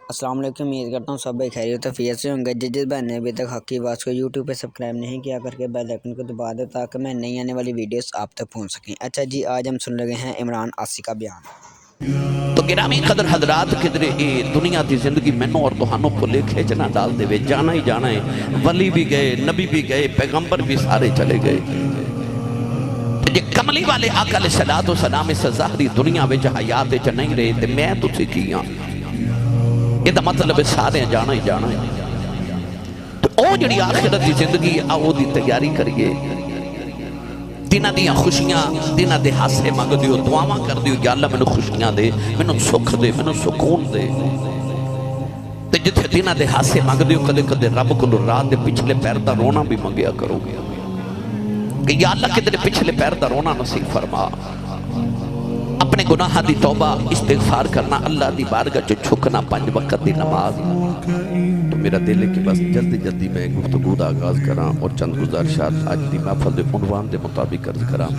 السلام علیکم، امید کرتا ہوں سب خیریت و عافیت سے ہوں گے۔ جس بھائی نے ابھی تک حق کی آواز کو یوٹیوب پہ سبسکرائب نہیں کیا کر کے بیل آئکن کو دبا دیں تاکہ میں نئی آنے والی ویڈیوز آپ تک پہنچ سکیں۔ اچھا جی، آج ہم سن لگے ہیں عمران آسی کا بیان۔ تو گرامی قدر حضرات کدرے دنیا دی زندگی مینوں اور تہانوں کو لے کھینچنا ڈال دے وے، جانا ہی جانا ہے۔ ولی بھی گئے، نبی بھی گئے، پیغمبر بھی سارے چلے گئے۔ جے کملی والے آقا علیہ السلام اس ظاہری دنیا وچ حیات وچ نہیں رہے تے میں تسی کیاں، یہ دا مطلب سارے جانا ہی جانا ہے۔ تو او جڑی آخرت دی زندگی آؤ دی تیاری کریے، دینہ دیاں خوشیاں، دینہ دے ہاسے مانگ دیو، دعاواں کر دیو، یا اللہ میں خوشیاں دے، میں سکھ دے، میں سکون دے۔ تے جتھے دینہ دے ہاسے مانگ دیو، کدے کدے رب کو رات دے پچھلے پیر دا رونا بھی منگیا کرو گے کہ یا اللہ کدے پچھلے پیر دا رونا نصیب فرما۔ اپنے گناہ دی توبہ استغفار کرنا، اللہ دی بارگاہ چ چھکنا، 5 وقت دی نماز۔ تو میرا دل ہے کہ بس جلدی جلدی میں گفتگو دا آغاز کراں اور چند گزارشات آج دی محفل دے عنوان دے مطابق عرض کراں۔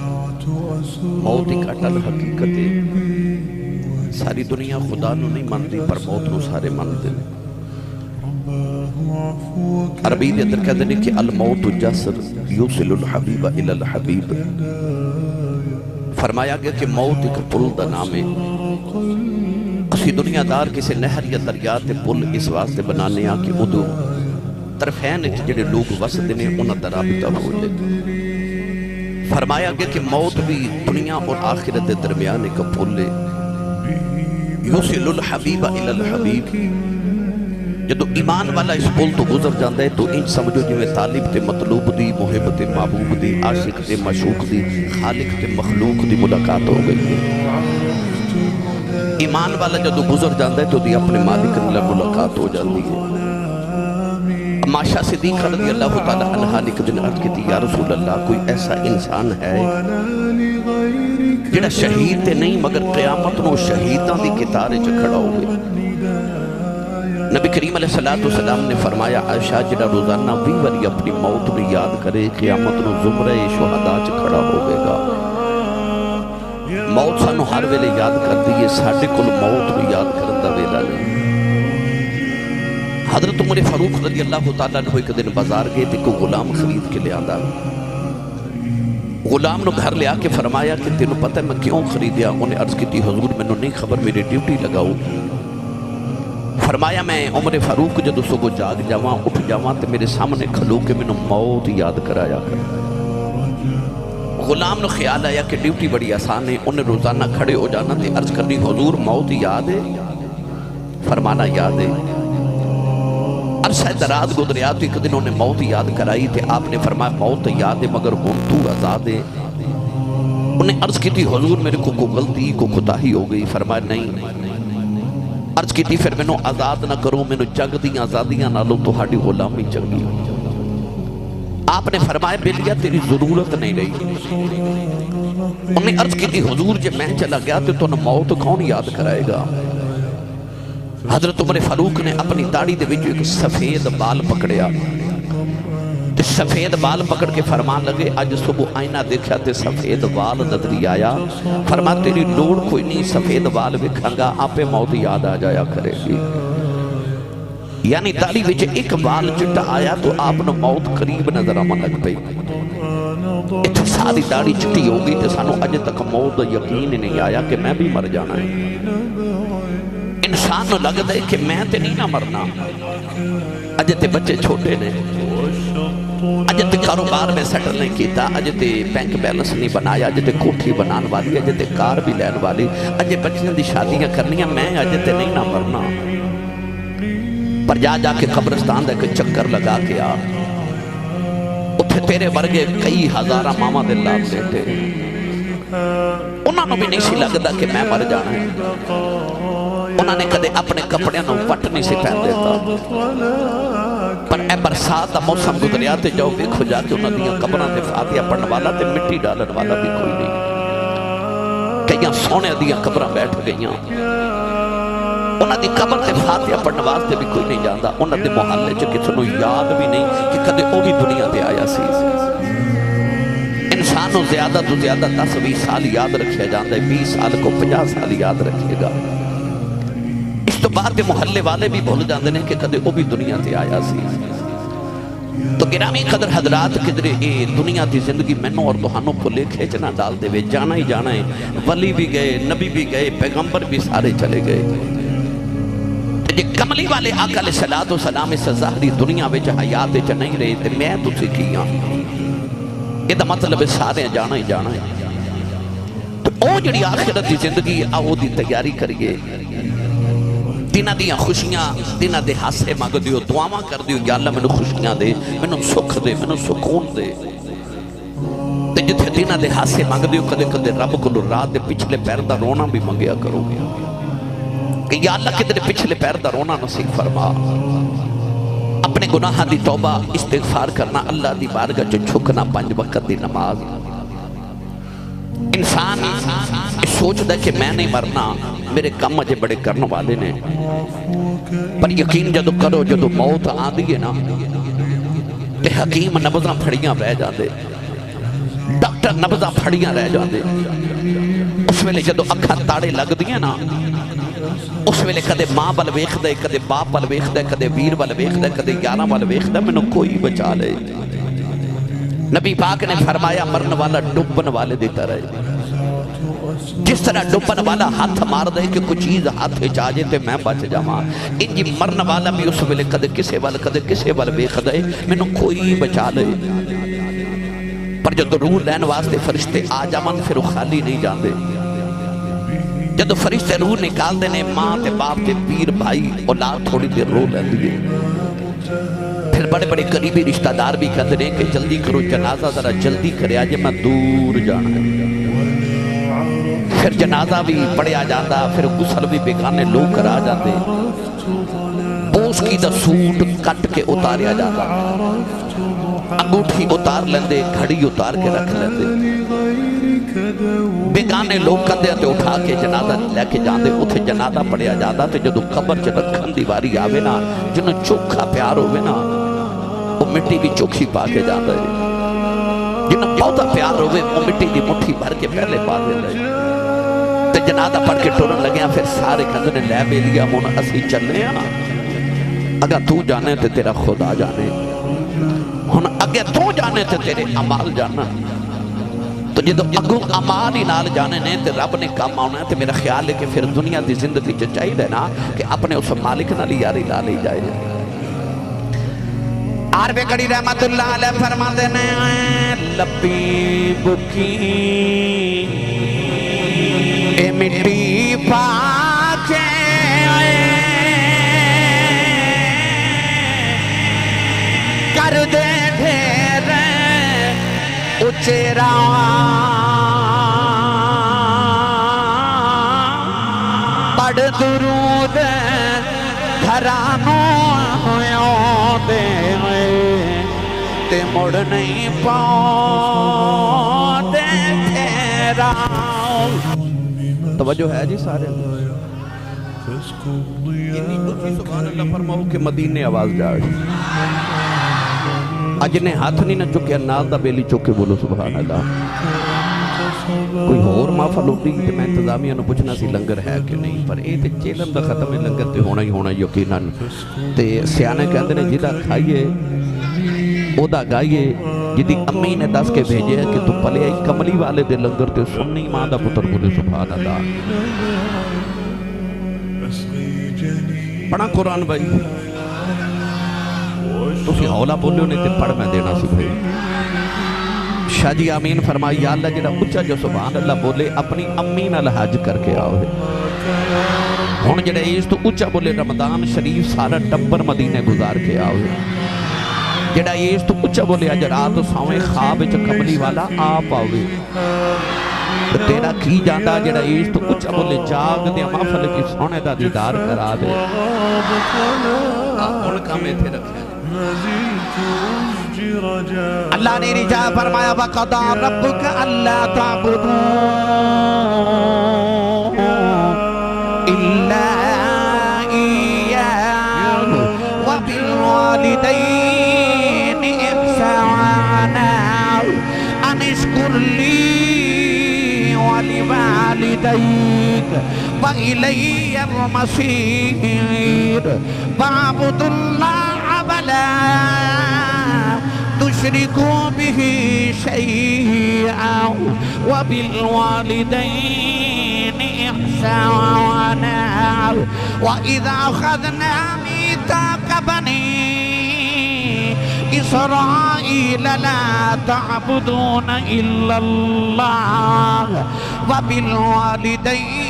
موت ایک اٹل حقیقت ہے، ساری دنیا خدا نو نہیں مانتی پر موت نو سارے مانتے ہیں۔ عربی دے اندر کہتے ہیں کہ الموت جسر یوصل الحبیب الی الحبیب، فرمایا گیا کہ موت ایک پل دا نام ہے۔ اسی دنیا دار کسی نہر یا دریا تے پل اس واسطے بنانے آ کہ ادو طرفین جڑے لوگ وسط نے انہاں دا رابطہ ہو جائے۔ فرمایا گیا کہ موت بھی دنیا اور آخرت دے درمیان ایک پل ہے۔ یوصل الحبیب الی الحبیب، جدو ایمان والا اس پل تو گزر جاندہ ہے تو انج سمجھو جو میں طالب تے مطلوب دی، محب تے محبوب دی، عاشق تے مشوق دی، خالق تے مخلوق دی ملاقات ہو گئی ہے۔ ایمان والا جدو گزر جاندہ ہے تو دی اپنے مالک نے ملاقات ہو جاندی ہے۔ ماشا صدیقہ رضی اللہ تعالیٰ عنہ نے ایک دن عرض کی تھی، یا رسول اللہ کوئی ایسا انسان ہے جڑا شہید تے نہیں مگر قیامت نو شہیداں دی کتارے چ کھڑا ہوئے۔ نبی کریم علیہ السلام نے فرمایا، عائشہ جڑا روزانہ 20 باری اپنی موت نے یاد کرے قیامت نو زمرہ شہداء چ کھڑا ہوئے گا۔ موت سانو ہر ویلے یاد کر دیئے، ساڑھے کل موت نے یاد کرن دا ویلا نہیں۔ حضرت عمر فاروق رضی اللہ تعالیٰ نے ایک دن بازار گئے تھے، کوئی غلام خرید کے لے آندا۔ غلام نو گھر لے آ کے فرمایا کہ تینوں پتہ ہے میں کیوں خریدیا؟ انہیں عرض کی تھی حضور میں نو نہیں خبر، میری ڈیوٹی لگاؤ۔ فرمایا میں عمر فاروق جدو صبح جاگ جاواں اٹھ جاواں تے میرے سامنے کھلو کے میں موت یاد کرایا کر۔ غلام نو خیال آیا کہ ڈیوٹی بڑی آسان ہے، انہیں روزانہ کھڑے ہو جانا تے عرض کرنی حضور موت یاد ہے؟ فرمانا یاد ہے۔ عرصہ دراز گزریا تو ایک دن انہیں موت یاد کرائی تے آپ نے فرمایا موت یاد ہے مگر ہن تو آزاد ہے۔ انہیں عرض کی تھی حضور میرے کو غلطی کو خطائی ہو گئی۔ فرمایا نہیں۔ عرض کی تھی پھر میں نو آزاد نہ کروں، میں نو جگ دی آزادیاں نہ لو تو ہاڑی غلامی چنگی ہو۔ آپ نے فرمایا بلیا تیری ضرورت نہیں رہی۔ انہیں عرض کی تھی حضور جب میں چلا گیا تو موت کون یاد کرائے گا؟ حضرت عمر فاروق نے اپنی داڑھی دے وچ ایک سفید بال پکڑیا، سفید بال پکڑ کے فرمان لگے، آج صبح آئینہ دیکھا تے سفید بال نظری آیا۔ فرما تیری لوڑ کوئی نہیں، سفید بال وکھاں گا آپے موت یاد آ جایا کرے گی۔ یعنی داڑھی وچ ایک بال چٹا آیا تو آپ نے موت قریب نظر آمن لگ پئی۔ اتھے ساری داڑھی چٹی ہو گئی تے سانو اج تک موت یقین نہیں آیا کہ میں بھی مر جانا ہے۔ انسان نو لگ دے کہ میں تے نہیں نہ مرنا، اج تے بچے چھوٹے نے، اج تے کاروبار میں سیٹل نہیں کیتا، اج تے بینک بیلنس نہیں بنایا، اج تے کوٹھی بنان والی، اج تے کار بھی لین والی، اج بچیاں دی شادیاں کرنیاں، میں اج تے نہیں نہ مرنا۔ پر جا کے قبرستان دے کے چکر لگا کے آ، اتھے تیرے ورگے کئی ہزارہ ماما دے لاب دیتے، انہاں نو بھی نہیں سی لگدا کہ میں مر جانا ہے۔ انہاں نے کدے اپنے کپڑے نو پٹ نہیں سی پہن دیتا، پر اے برسات دا موسم گزریا تے جاؤ دیکھو جا کے انہاں دیاں قبراں تے فاتحہ پڑھن والا تے مٹی ڈالن والا بھی کوئی نہیں۔ کئیاں سونے دیاں قبراں بیٹھ گئیاں، انہاں دی قبر تے فاتحہ پڑھن واسطے بھی کوئی نہیں جاندا، انہاں دے محلے چ کسے نوں یاد بھی نہیں کہ کدے او بھی دنیا تے آیا سی۔ انسانوں زیادہ تو زیادہ 10-20 سال یاد رکھیا جاندا ہے، 20 سال کو 50 سال یاد رکھے گا۔ تو بعد محلے والے بھی بھول جاندے نے کہ کدے وہ بھی دنیا تے آیا سی۔ تو گرامی قدر حضرات کدھر دنیا دی زندگی مینوں اور تہانوں بھلے کھیچنا ڈال دے وے، جانا ہی جانا ہے، ولی بھی گئے، نبی بھی گئے، پیغمبر بھی سارے چلے گئے۔ جے کملی والے آقا علیہ الصلوۃ والسلام اس ظاہری دنیا وچ حیات وچ نہیں رہے تے میں تسی کی ہاں، یہ دا مطلب ہے سارے جانا ہی جانا ہے۔ تو او جڑی آخرت دی زندگی آؤ دی تیاری کریے، دنہ دیاں خوشیاں، دنہ دے ہاسے مانگ دیو، دعاواں کر دیو، یا اللہ میں خوشیاں دے، میں سکھ دے، میں سکون دے۔ تے جتھے دنہ دے ہاسے مانگ دیو، کدے کدے رب کو رات دے پچھلے پیر دا رونا بھی منگیا کرو گے کہ یا اللہ کدے پچھلے پیر دا رونا نصیب فرما۔ اپنے گناہاں دی توبہ استغفار کرنا، اللہ دی بارگاہ جو جھکنا، 5 وقت دی نماز۔ انسان سوچ دا کہ میں نہیں مرنا، میرے کم اجے بڑے کرنے والے نے، پر یقین جدو کرو جدو موت آ دیئے نا کہ حکیم نبضاں پھڑیاں رہ جاندے، ڈاکٹر نبضاں پھڑیاں رہ جاندے، اس ویلے جدو اکھاں تاڑے لگ دیئے نا، اس ویلے کدے ماں بل ویکھ دے، کدے باپ بل ویکھ دے، کدے ویر بل ویکھ دے، کدے یاراں بل ویکھ دے، مینوں کوئی بچا لے۔ نبی پاک نے فرمایا مرن والا ڈبن والے دیتا رہے، جس طرح ڈبن والا ہاتھ مار دے کہ کچھ چیز ہاتھ چاہ جے تے میں بچ جاواں، انجی مرن والا بھی اس ویلے کدے کسے وال ویکھ دے، مینوں کوئی بچا لے۔ پر جدو روح لین واسطے فرشتے آ جاون پھر وہ خالی نہیں جاندے۔ جدو فرشتے روح نکال دینے، ماں تے باپ تے پیر بھائی اولاد تھوڑی دیر روح لین دیئے، پھر بڑے بڑے قریبی رشتہ دار بھی کہتے ہیں کہ جلدی کرو جنازہ ذرا جلدی کرے آجے میں دور جانا ہے۔ پھر جنازہ بھی پڑھیا جاتا، پھر غسل بھی بیگانے لوگ کرا جاتے، پوس کی دا سوٹ کٹ کے اتاریا جاتا، انگوٹھی اتار لیندے، گھڑی اتار کے رکھ لیندے، بیگانے لوگ کندے تے اٹھا کے جنازہ لے کے جاندے، اتھے جنازہ پڑھیا جاتا تے جدو قبر چ رکھن دیواری آوے نا، جنہوں چوکھا پیار ہوئے نا، وہ مٹی کی چوکھی پا کے جاندے، جنہوں بہتا پیار ہوئے وہ مٹی دی مٹھی بھر کے پہلے پا دے لئے۔ تے جنازہ پڑھ کے ٹورن لگیا، پھر سارے کندے نے لے بے لیا، ہون اسی چلنے ہیں، اگر تو جانے تے تیرا خدا جانے، ہون اگر تو جانے تے تیرے عمال جانا۔ تو جدو اگو عمال ہی نال جانے نے تے رب نے کام آنا ہے، تے میرا خیال ہے کہ پھر دنیا دی زندگی جو چاہی دے نا کہ اپنے اس مالک نہ لی یاری لا لی جائے۔ عربِ گڑی رحمت اللہ علیہ فرما دینے لبی بکی اے مٹی پاکے کر دے ڈھیر اچیرا پڑھ درود گھرانوں دے تے مڑ نہیں پاؤں دے تیرا۔ توجہ ہے جی سارے سبحان اللہ فرماؤ کہ مدینے آواز جائے، اج نے ہاتھ نہیں نہ چکے، نال دا بیلی چکے بولو سبحان اللہ۔ کوئی اور محفل ہوتی تے میں انتظامیہ نو پوچھنا سی لنگر ہے کہ نہیں، پر اے تے چیلم دا ختم ہے، لنگر تے ہونا ہی ہونا یقیناً۔ تے سیانے کہندے نے جدا کھائیے او دا گائیے، جدی امی نے دس کے بھیجے ہے کہ تو پلے آئی کملی والے دے لنگر تے سننی ماں دا پتر بولے سبحان اللہ۔ پڑھا قرآن بھائی، تو سی حولا بولے نہیں تے پڑھ میں دینا سی بھائی۔ شاہ جی آمین فرمائی، یا اللہ جڑا اچھا جو سبحان اللہ بولے اپنی امی نال حج کر کے آؤ ہے۔ ہون جڑا اس تو اچھا بولے رمضان شریف سارا ٹبر مدینے گزار کے آؤ ہے۔ جڑا اس تو اچھا بولے اج رات سویں خواب وچ کملی والا آپ آوے، تیرا کی جاندا جڑا اس تو اچھا بولے جاگ دے محفل کی سونے دا دیدار کرا دے۔ ہن کام ایتھے رکھے اللہ نے رجا فرمایا وَقَضَىٰ رَبُّكَ أَلَّا تَعْبُدُوا إِلَّا إِيَّاهُ وَبِالْوَالِدَيْنِ إِحْسَانًا أَنِ اشْكُرْ لِي وَلِوَالِدَيْكَ وإلي المصير واعبدوا الله ولا تشركوا به شيئا وبالوالدين إحسانا وإذا أخذنا ميثاق بني إسرائيل لا تعبدون إلا الله وبالوالدين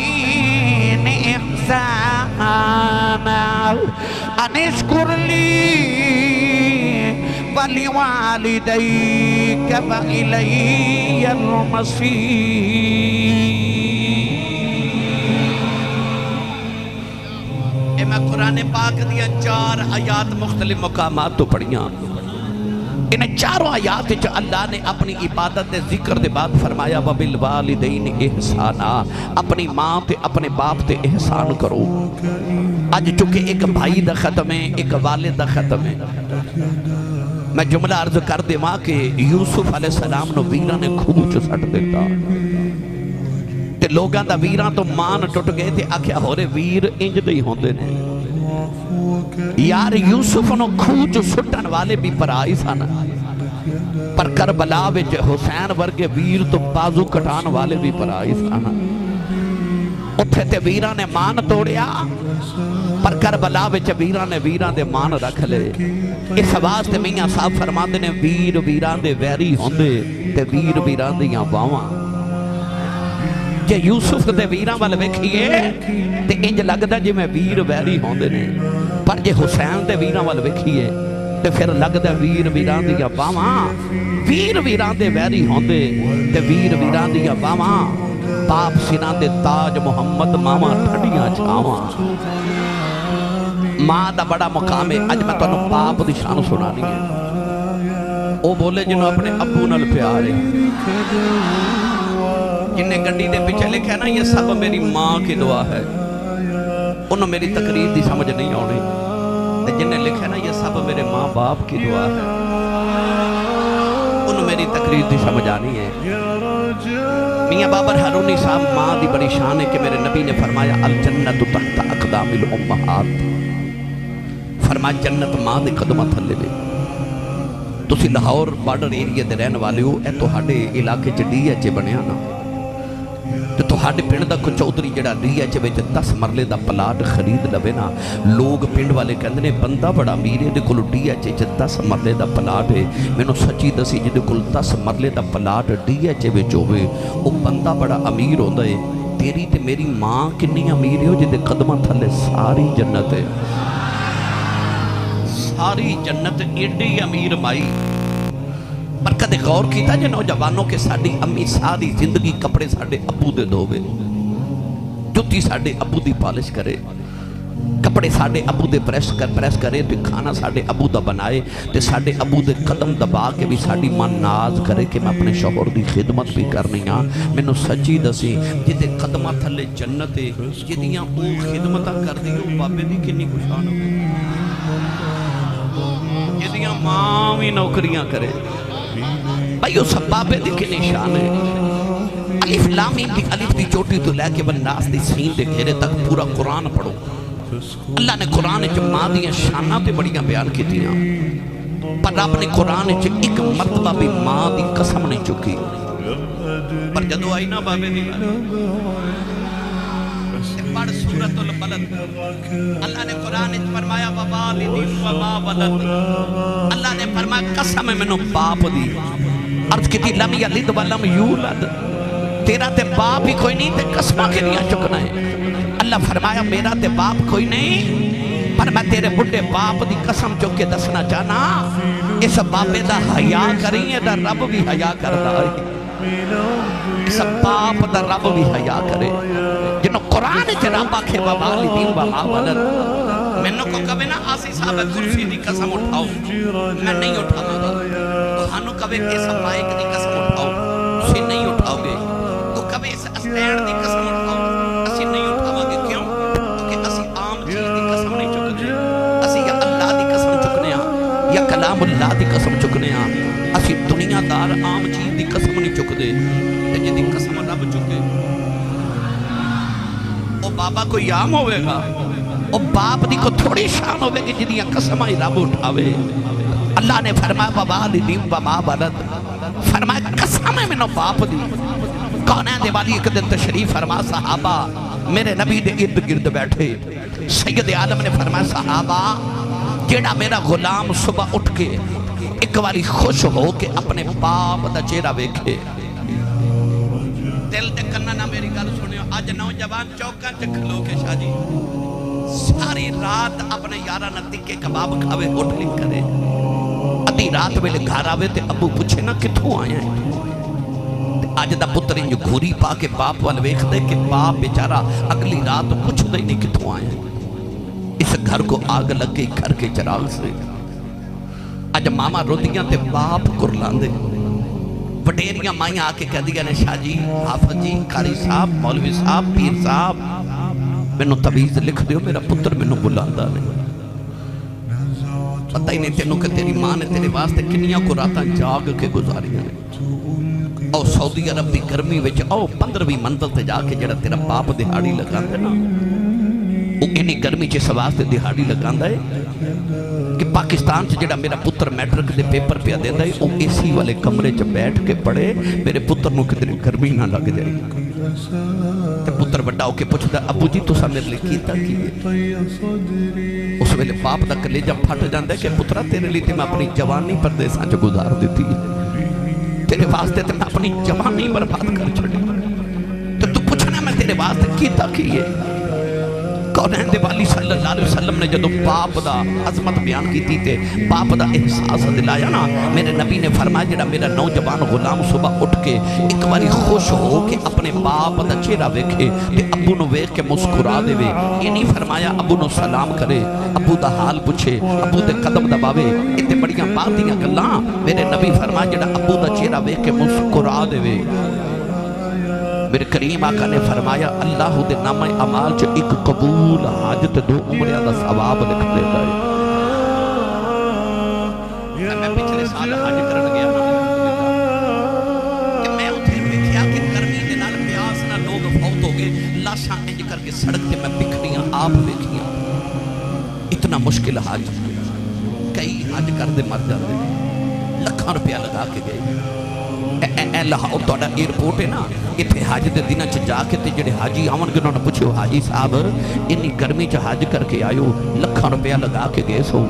إحسانا أن اشكر لي ولوالديك وإلي المصير۔ میں قرآن پاک دیا 4 آیات مختلف مقامات تو پڑھیاں۔ ان چاروں آیات جو اللہ نے اپنی عبادت دے ذکر دے بعد فرمایا وَبِالْوَالِدَيْنِ احسانا، اپنی ماں تے اپنے باپ تے احسان کرو۔ آج چونکہ ایک بھائی دا ختم ہے، ایک والد دا ختم ہے، میں جملہ عرض کر دے ماں کہ یوسف علیہ السلام نو ویران نے خوب چو سٹ دیتا تے لوگاں دا ویران تو مان ٹوٹ گئے تھے آکھیا ہو رہے ویر انج دے ہوندے نے یار یوسف نو خوب چو سٹن والے بھی پر آئی سانا پر کربلا وچ حسین ورگے ویر تو بازو کٹان والے بھی پر آئی سانا اٹھے تے ویران نے مان توڑیا پر کربلا وچ ویران نے ویران دے مان رکھ لے۔ اس واسطے میاں صاحب فرماندے نے ویر ویران دے ویری ہوندے تے ویر ویران دیاں واواں۔ جے یوسف دے ویران والے ویکھیے تے انج لگدا جے میں ویر ویری ہوندے نے، پر جے حسین دے ویران والے ویکھیے تے پھر لگدا ویر ویران دیاں واواں۔ ویر ویران دے ویری ہوندے تے ویر ویران دیاں واواں۔ باپ سینہ دے تاج محمد ماما ٹھنڈیاں چھاواں۔ ماں دا بڑا مقام ہے۔ اج میں تانوں باپ دی شان سنانی ہے۔ او بولے جنہوں اپنے ابو نال پیار ہے، جنہیں گنڈی دے پیچھے لکھا ہے نا یہ سب میری ماں کی دعا ہے، انہوں میری تقریر دی سمجھ نہیں آنی۔ جنہیں لکھا ہے نا یہ سب میرے ماں باپ کی دعا ہے، انہوں میری تقریر دی سمجھ آنی ہے۔ میاں بابر ہارونی صاحب ماں دی بڑی شان ہے کہ میرے نبی نے فرمایا الجنت تحت اقدام الامہات، فرمایا جنت ماں دے قدمہ تھلے دے۔ تسی لاہور بارڈر ایریا دے رہن والے ہو، اے تو ہاڑے علاقے چ ڈی ایچ بنیا نا، تو ہاڑے پنڈ دا کو چودھری جڑا ڈی ایچ وچ 10 مرلے دا پلاٹ خرید لوے نا، لوگ پنڈ والے کہندے نے بندہ بڑا امیر ہے، دے کول ڈی ایچ 10 مرلے دا پلاٹ ہے۔ مینوں سچی دسی جے کول 10 مرلے دا پلاٹ ڈی ایچ وچ ہوے او بندہ بڑا امیر ہوندا ہے۔ تیری تے میری ماں کنی امیر ہے جے دے قدماں تھلے ساری جنت ہے، ساری جنت ایڈی امیر مائی۔ پر کدے غور کیتا جے نوجوانوں کے ساڑی امی ساری زندگی کپڑے ساڑے ابو دے دھوے، جتی ساڑے ابو دی پالش کرے، کپڑے ساڑے ابو دے پریس کرے، تو کھانا ساڑے ابو دا بنائے، تو ساڑے ابو دے قدم دبا کے بھی ساڑی ماں ناز کرے کہ میں اپنے شوہر دی خدمت بھی کرنی ہاں۔ میں نو سچی دسی جدے قدمہ تھلے جنتے جدیاں او خدمتہ کر دی او بابے دی کنی خوشان ہوئے، جدیاں ماں بھی نوکریاں کرے بھائیو سب بابے دی کنی شان ہے۔ الف لامی دی الف دی چوٹی تو لے کے بناس دی سین دے گھیرے تک پورا قرآن پڑھو۔ اللہ نے قرآن جو ماں دیاں شانہ پہ بڑیاں بیان کی دیاں، پر رب نے قرآن جو ایک مرتبہ بھی ماں دی قسم نہیں چکی۔ پر جدو آئی نا بابے دی پڑھ سورۃ البلد، اللہ نے قرآن فرمایا وَوَالِدٍ وَمَا وَلَدٍ، اللہ نے فرمایا قسم ہے منو باپ دی، عرض کی تھی لم یلد ولم یولد، تیرا تے باپ ہی کوئی نہیں تے قسمہ کے لیے چکنا ہے۔ اللہ فرمایا میرا تے باپ کوئی نہیں، پر میں تیرے بڑھے باپ دی قسم چک کے دسنا چاہنا اس بابے دا حیاء کریں ہے دا رب بھی حیاء کرتا ہے، اس باپ دا رب بھی حیاء کرے۔ جنہوں قرآن جناب آکھے وَوَالِدٍ وَمَا وَلَدٍ، میں نے کو کبھی نا آسی صاحب کرسی دی قسم اٹھاؤ، میں نہیں اٹھاؤں گا۔ تو ہنو کبھی اس مائک دی قسم اٹھاؤ، اسی نہیں اٹھاؤ گے۔ تو کبھی اس اسٹینڈ دی قسم اٹھاؤ، اسی نہیں اٹھاؤں گے۔ کیوں؟ کیونکہ اسی عام چیز دی قسم نہیں چکنے، اسی یا اللہ دی قسم چکنے ہاں یا کلام اللہ دی قسم چکنے ہاں، اسی دنیا دار عام چیز دی قسم نہیں چک دے۔ جی دی قسم رب چکے، وہ بابا کوئی عام ہوئے گا اور باپ دی کو تھوڑی شان ہوئے گی جنہی قسم آئی رب اٹھاوے اللہ نے فرمایا ووالدین وما ولد فرمایا قسم ہے میں نو باپ دی کونین دے والی ایک دن تشریف فرما صحابہ میرے نبی دے ارد گرد بیٹھے سید عالم نے فرمایا صحابہ جیڑا میرا غلام صبح اٹھ کے ایک والی خوش ہو کے اپنے باپ دا چہرہ ویکھے دل دے کرنا نہ میری گل سنیو آج نوجوان چوکاں چکھلو کے شاہ جی ساری رات اپنے یارہ نتی کے کباب کھاوے اٹھ نہیں کرے ادھی رات ویلے گھر آوے تے ابو پوچھے نا کتھوں آیا ہے آج دا پتر انجو گھوری پا کے باپ وال ویکھ دے کہ باپ بیچارہ اگلی رات کچھ دے نہیں کتھوں آیا ہے اس گھر کو آگ لگ گئی گھر کے چراغ سے آج ماما رودیاں تے باپ کرلان دے وڈیریاں مائیں آکے کہہ دیا نے شاہ جی حافظ جی قاری صاحب مولوی صاحب پیر صاحب میں نو طویز لکھ دیو میرا پتر میں نو بلاندہ نہیں پتہ ہی نہیں تینوں کہ تیری ماں نے تیرے واسطے کنیاں کو راتاں جاگ کے گزاریاں نے او سعودی عرب دی گرمی وچ او 15ویں منزل تے جا کے جڑا تیرا باپ دہاڑی لگاندے نا وہ انہی گرمی چے سواستے دہاڑی لگاندہ ہے کہ پاکستان سے جڑا میرا پتر میٹرک دے پیپر پہ دیندہ ہے وہ اسی والے کمرے چے بیٹھ کے پڑھے میرے پتر نو کتنے گرمی نہ لگ جائے تے پتر بڑا ہو کے پوچھتا ابو جی تو سا میرے لئے کیتا کیے اس ویلے باپ دا کلیجہ پھٹ جاندہ ہے کہ پترہ تیرے لیے میں اپنی جوانی پردیساں چے گزار دیتی ہے تیرے واسطے تے میں اپنی جوانی برباد کر چھڑی تو پوچھنا میں تیرے واسطے کیتا کیے کونین دے والی صلی اللہ علیہ وسلم نے جدو باپ دا عظمت بیان کی تھی تے باپ دا احساس دلایا نا میرے نبی نے فرمایا جڑا میرا نوجوان غلام صبح اٹھ کے ایک باری خوش ہو کے اپنے باپ دا چہرہ ویکھے تے ابو نو ویکھ کے مسکرا دے وے یہ نہیں فرمایا ابو نو سلام کرے ابو دا حال پوچھے ابو دے قدم دباوے اتنے بڑیاں باتیاں گلاں میرے نبی فرمایا جڑا ابو دا چہرہ ویکھ کے مسکرا دے وے میرے کریم آقا نے فرمایا اللہ دے نام عمال چے ایک قبول حاجت دو عمریہ دا ثواب لکھ دے گئے میں پچھلے سال حاج کرن گیا کہ میں اتھے دیکھیا کہ گرمی دے نال پیاس نہ لوگ فوت ہو گئے لاشاں انج کر کے سڑک تے میں بکھریاں آپ دیکھیاں اتنا مشکل حاج کئی حاج کر دے مر جاندے لکھاں روپیہ لگا کے گئے اے لاہور توڑا ایئرپورٹ ہے نا اتھے حاج دے دینہ چ جا کے تے جڑے حاجی آون گے انہوں نے پوچھو حاجی صاحب انی گرمی چ حاج کر کے آئیو لکھاں روپیہ لگا کے گئے سو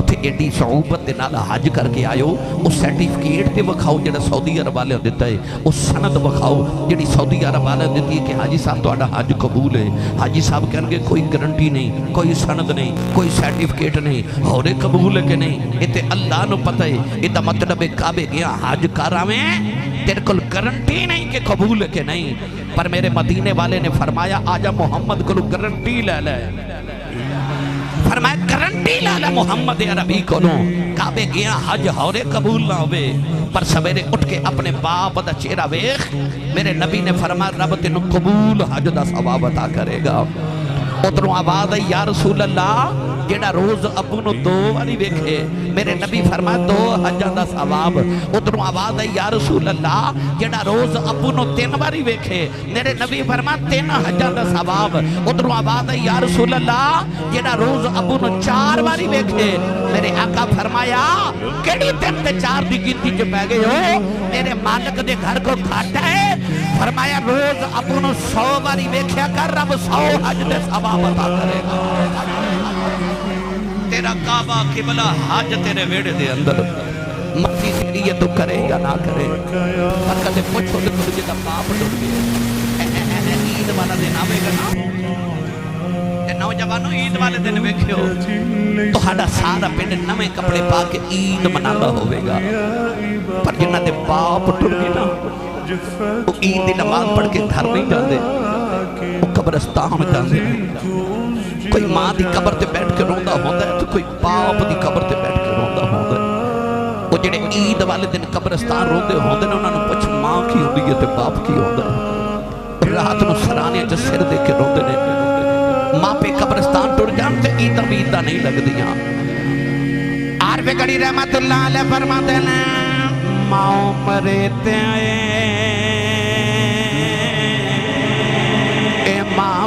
اتھے ایڈی صعوبت دے نال حاج کر کے آئیو اس سرٹیفکیٹ تے وکھاؤ جڑا سعودی عرب والے دیتا ہے اس سند وکھاؤ جڑی سعودی عرب والے دیتی ہے کہ حاجی صاحب توڑا حاج قبول ہے حاجی صاحب کہنے گے کوئی گارنٹی نہیں کوئی سند نہیں کوئی سرٹیفکیٹ نہیں ہورے قبول ہے کہ نہیں اتے اللہ نو پتہ ہے اتا مطلب کعبے گیا حاج کراویں تیرے کل گارنٹی نہیں کہ قبول ہے کہ نہیں پر میرے مدینے والے نے فرمایا آجا محمد کو گارنٹی لے لے فرمایا گارنٹی لے لے محمد عربی کو کعبے گیا حج ہورے قبول نہ ہوئے پر سویرے اٹھ کے اپنے باپ دا چہرہ ویکھ میرے نبی نے فرمایا رب تینوں قبول حج دا ثواب عطا کرے گا ادھروں آواز ہے یا رسول اللہ جیڑا روز ابو نو دو والی ویکھے میرے نبی فرمایا 2 حجاں دا ثواب ادھروں آواز ہے یا رسول اللہ جیڑا روز ابو نو 3 واری ویکھے میرے نبی فرمایا 3 حجاں دا ثواب ادھروں آواز ہے یا رسول اللہ جیڑا روز ابو نو 4 واری ویکھے میرے آقا فرمایا کیڑی 3 تے 4 دی گنتی چ پے گئے ہو میرے مالک دے گھر کو کھاٹا ہے فرمایا روز ابو نو 100 واری ویکھیا کر رب 100 حج دے ثواب عطا کرے گا تیرا کعبہ قبلہ حج تیرے ویڑے دے اندر مرضی تیری ہے تو کرے یا نہ کرے پر کدے پوچھو کہ تجھے دا باپ ڈر گئے عید والا دن آوے گا نا نوجوانوں عید والے دن ویکھیو تو ہاڈا سارا پنڈ نویں کپڑے پا کے عید منانا ہوئے گا پر جنہ دے باپ ڈر گئے نا وہ عید دی نماز پڑھ کے گھر نہیں جاندے وہ قبرستان جاندے کوئی ماں دی قبر تے بیٹھ کے روندہ ہوندہ ہے تو کوئی باپ دی قبر تے بیٹھ کے روندہ ہوندہ ہے وہ جنہیں عید والے دن قبرستان روندے ہوندے ہیں انہوں نے پچھ ماں کی ہوندی ہے تے باپ کی ہوندہ ہے رات نو سرانے جو سر دے کے روندے نے ماں پہ قبرستان ٹر جانتے عید عیدہ نہیں لگ دیا عارف گڑی رحمت اللہ علیہ فرما دینا ماں مرتے آئے اے ماں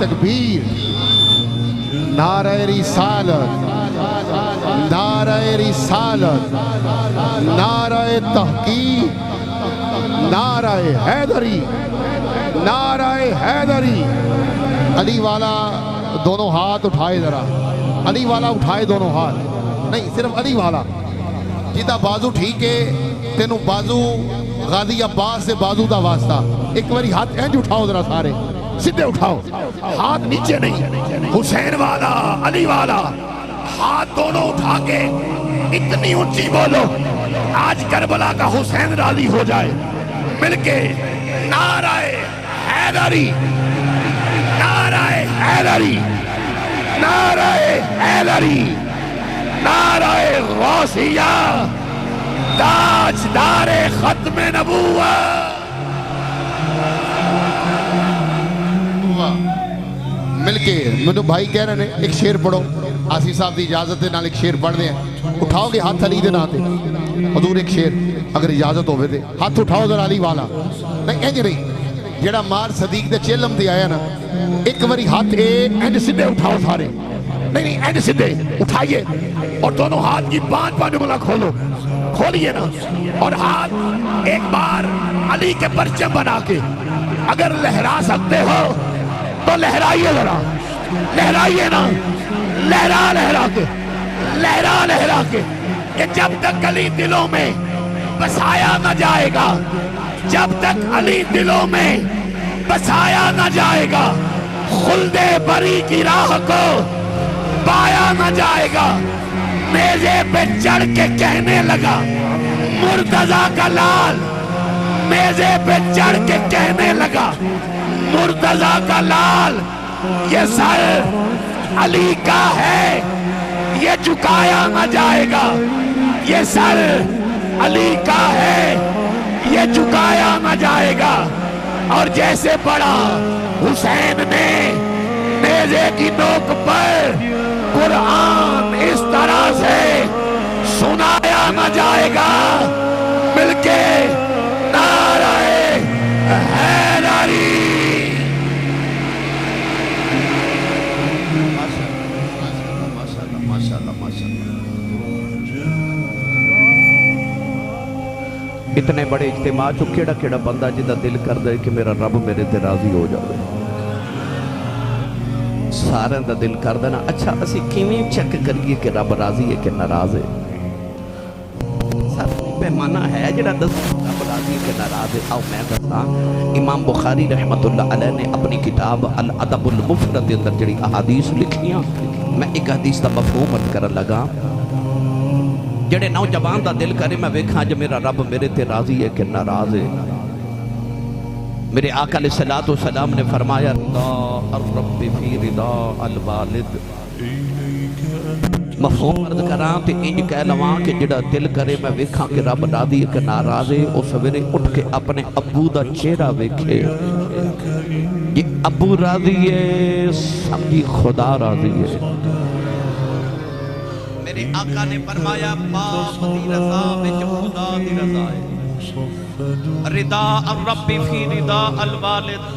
تکبیر، نعرہ رسالت، نعرہ رسالت، نعرہ تحقیق، نعرہ حیدری، نعرہ حیدری۔ علی والا دونوں ہاتھ اٹھائے ذرا، علی والا اٹھائے دونوں ہاتھ، نہیں صرف علی والا جیتا بازو ٹھیک ہے، تینوں بازو غازی عباس سے بازو دا واسطہ، ایک باری ہاتھ اینج اٹھاؤ ذرا سارے، سیدھے اٹھاؤ، ہاتھ نیچے نہیں، حسین والا علی والا ہاتھ دونوں اٹھا کے اتنی اونچی بولو آج کربلا کا حسین راضی ہو جائے، مل کے نعرہ حیدری، نعرہ حیدری، نعرہ حیدری، نعرہ غوثیہ، تاجدار ختم نبوت۔ مل کے منو بھائی کہہ رہے ہیں ایک شعر پڑھو، آسی صاحب دی اجازت دے نال ایک شعر پڑھ دیں، اٹھاؤ گے ہاتھ علی دے نا تے حضور ایک شعر اگر اجازت ہوئے دے، ہاتھ اٹھاؤ ذرا علی والا، نہیں اینج نہیں، جڑا مار صدیق دے چیلم دے آیا نا، ایک باری ہاتھ اینج سدھے اٹھاؤ سارے، نہیں اینج سدھے اٹھائیے اور دونوں ہاتھ کی پانچ انگلیاں کھولو، کھولیے نا، اور ہاتھ ایک بار علی کے پرچم بنا کے اگر لہرا سکتے ہو تو لہرائیے ذرا، لہرائیے نا، لہرا لہرا کے، لہرا لہرا کے، کہ جب تک علی دلوں میں بسایا نہ جائے گا، جب تک علی دلوں میں بسایا نہ جائے گا، خلد بری کی راہ کو پایا نہ جائے گا۔ میزے پہ چڑھ کے کہنے لگا مرتضیٰ کا لال، میزے پہ چڑھ کے کہنے لگا مرتضیٰ کا لال، یہ سر علی کا ہے یہ جھکایا نہ جائے گا، یہ سر علی کا ہے یہ جھکایا نہ جائے گا۔ اور جیسے پڑھا حسین نے نیزے کی نوک پر قرآن اس طرح سے سنایا نہ جائے گا، مل کے نعرہ حیدری۔ اتنے بڑے اجتماع چو کیڑا کیڑا بندہ جدا دل کر دے کہ میرا رب میرے تے راضی ہو جائے، سارے دا دل کر دینا۔ اچھا اسی کیویں چیک کریے کہ رب راضی ہے کہ ناراض ہے؟ پیمانہ ہے جڑا دس رب راضی ہے کہ ناراض ہے؟ آؤ میں دستا، امام بخاری رحمت اللہ علیہ نے اپنی کتاب الادب المفرد اندر جڑی احادیث لکھیاں، میں ایک حدیث دا مفہوم عرض کرن لگا، جڑے نوجوان دا دل کرے میں ویکھاں جو میرا رب میرے تے راضی ہے کہ ناراض ہے۔ میرے آقا علیہ السلام نے فرمایا رضا الرب فی رضا الوالد، مفہوم عرض کراں تے انج کہہ لواں کہ جڑا دل کرے میں ویکھاں کہ رب راضی ہے کہ ناراض ہے، او سویرے اٹھ کے اپنے ابو دا چہرہ ویکھے، یہ ابو راضی ہے سمجھی خدا راضی ہے۔ میرے آقا نے فرمایا باپ دی رضا وچ خدا دی رضا ہے، رضا الرب فی رضا الوالد،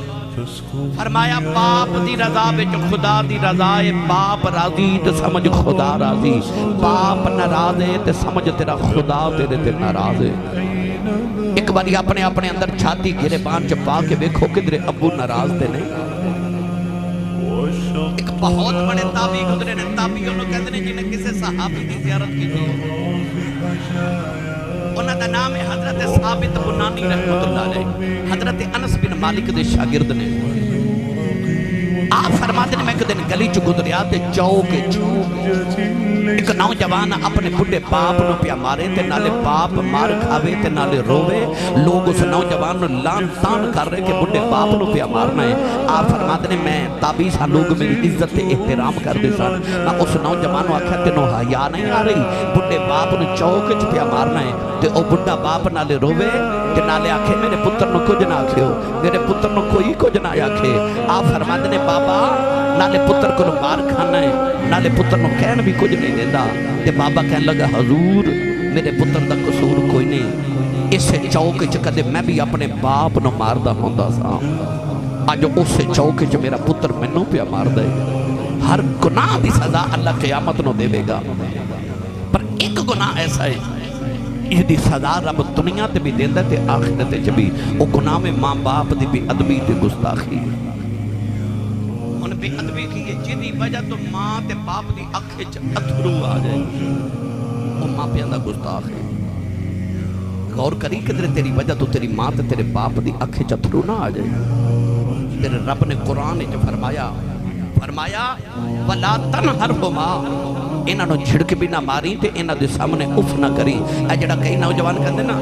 فرمایا باپ دی رضا وچ خدا دی رضا ہے، باپ راضی تے سمجھ خدا راضی، باپ ناراض ہے تے سمجھ تیرا خدا تیرے تے ناراض ہے۔ ایک باری اپنے اندر چھاتی گریبان چ پا کے دیکھو کدھر ابو ناراض تے نہیں۔ ایک بہت بڑے تابعی گزرے نے، تابعی انہوں کہتے ہیں جنہیں کسے صحابی کی زیارت کی تھی، انہوں دا نام ہے حضرت ثابت بنانی رحمت اللہ علیہ، حضرت انس بن مالک دے شاگرد نے۔ آپ فرماتے ہیں میں ایک دن گلی چ گزریا تے چوک ایک نوجوان اپنے بڑھے باپ نو پیا مارے تے نالے باپ مار کھاوے تے نالے روے، لوگ اس نوجوان نو لان تان کر رہے کہ بڑھے باپ نو پیا مارنا ہے۔ آپ فرماتے ہیں میں تابعی سا لوگ میری عزت تے احترام کر دے سن، میں اس نوجوان نو آکھیا تینوں حیا نہیں آ رہی، بڑھے باپ نو چوک چ پیا مارنا ہے، تے او بڑھا باپ نالے روے تے نالے آکھے میرے پتر نو کچھ نہ آکھیو، میرے پتر نو کوئی کچھ نہ آکھے۔ آپ فرماتے ہیں بابا نالے پتر کو مار کھانا ہے، نالے پتر نو کہن بھی کچھ نہیں دیندہ، تے بابا کہنے لگا حضور میرے پتر دا قصور کوئی نہیں، اس چوک چ کدے میں بھی اپنے باپ نو ماردا ہوندا سا۔ اج اس چوک چ میرا پتر مینوں پیا مار دے ہر گناہ دی سزا اللہ قیامت نو دے گا پر ایک گناہ ایسا ہے اس دی سزا رب دنیا تے بھی دیندا تے آخرت چ بھی او گناہ میں ماں باپ دی بے ادبی تے گستاخی ان بے ادبی کی جدی وجہ تو ماں تے باپ دی اکھ چ اتھرو آ جائے او ماں پیاں دا گستاخ ہے غور کری کہ تیری وجہ تو تیری ماں تے تیرے باپ دی اکھ چ اتھرو نہ آ جائے تیرے رب نے قرآن چ فرمایا وَلَا تَنْهَرْهُمَا انہاں نو جھڑک بھی نہ ماری تے انہاں دے سامنے اف نہ کری اے جڑا کئی نوجوان کہندے نا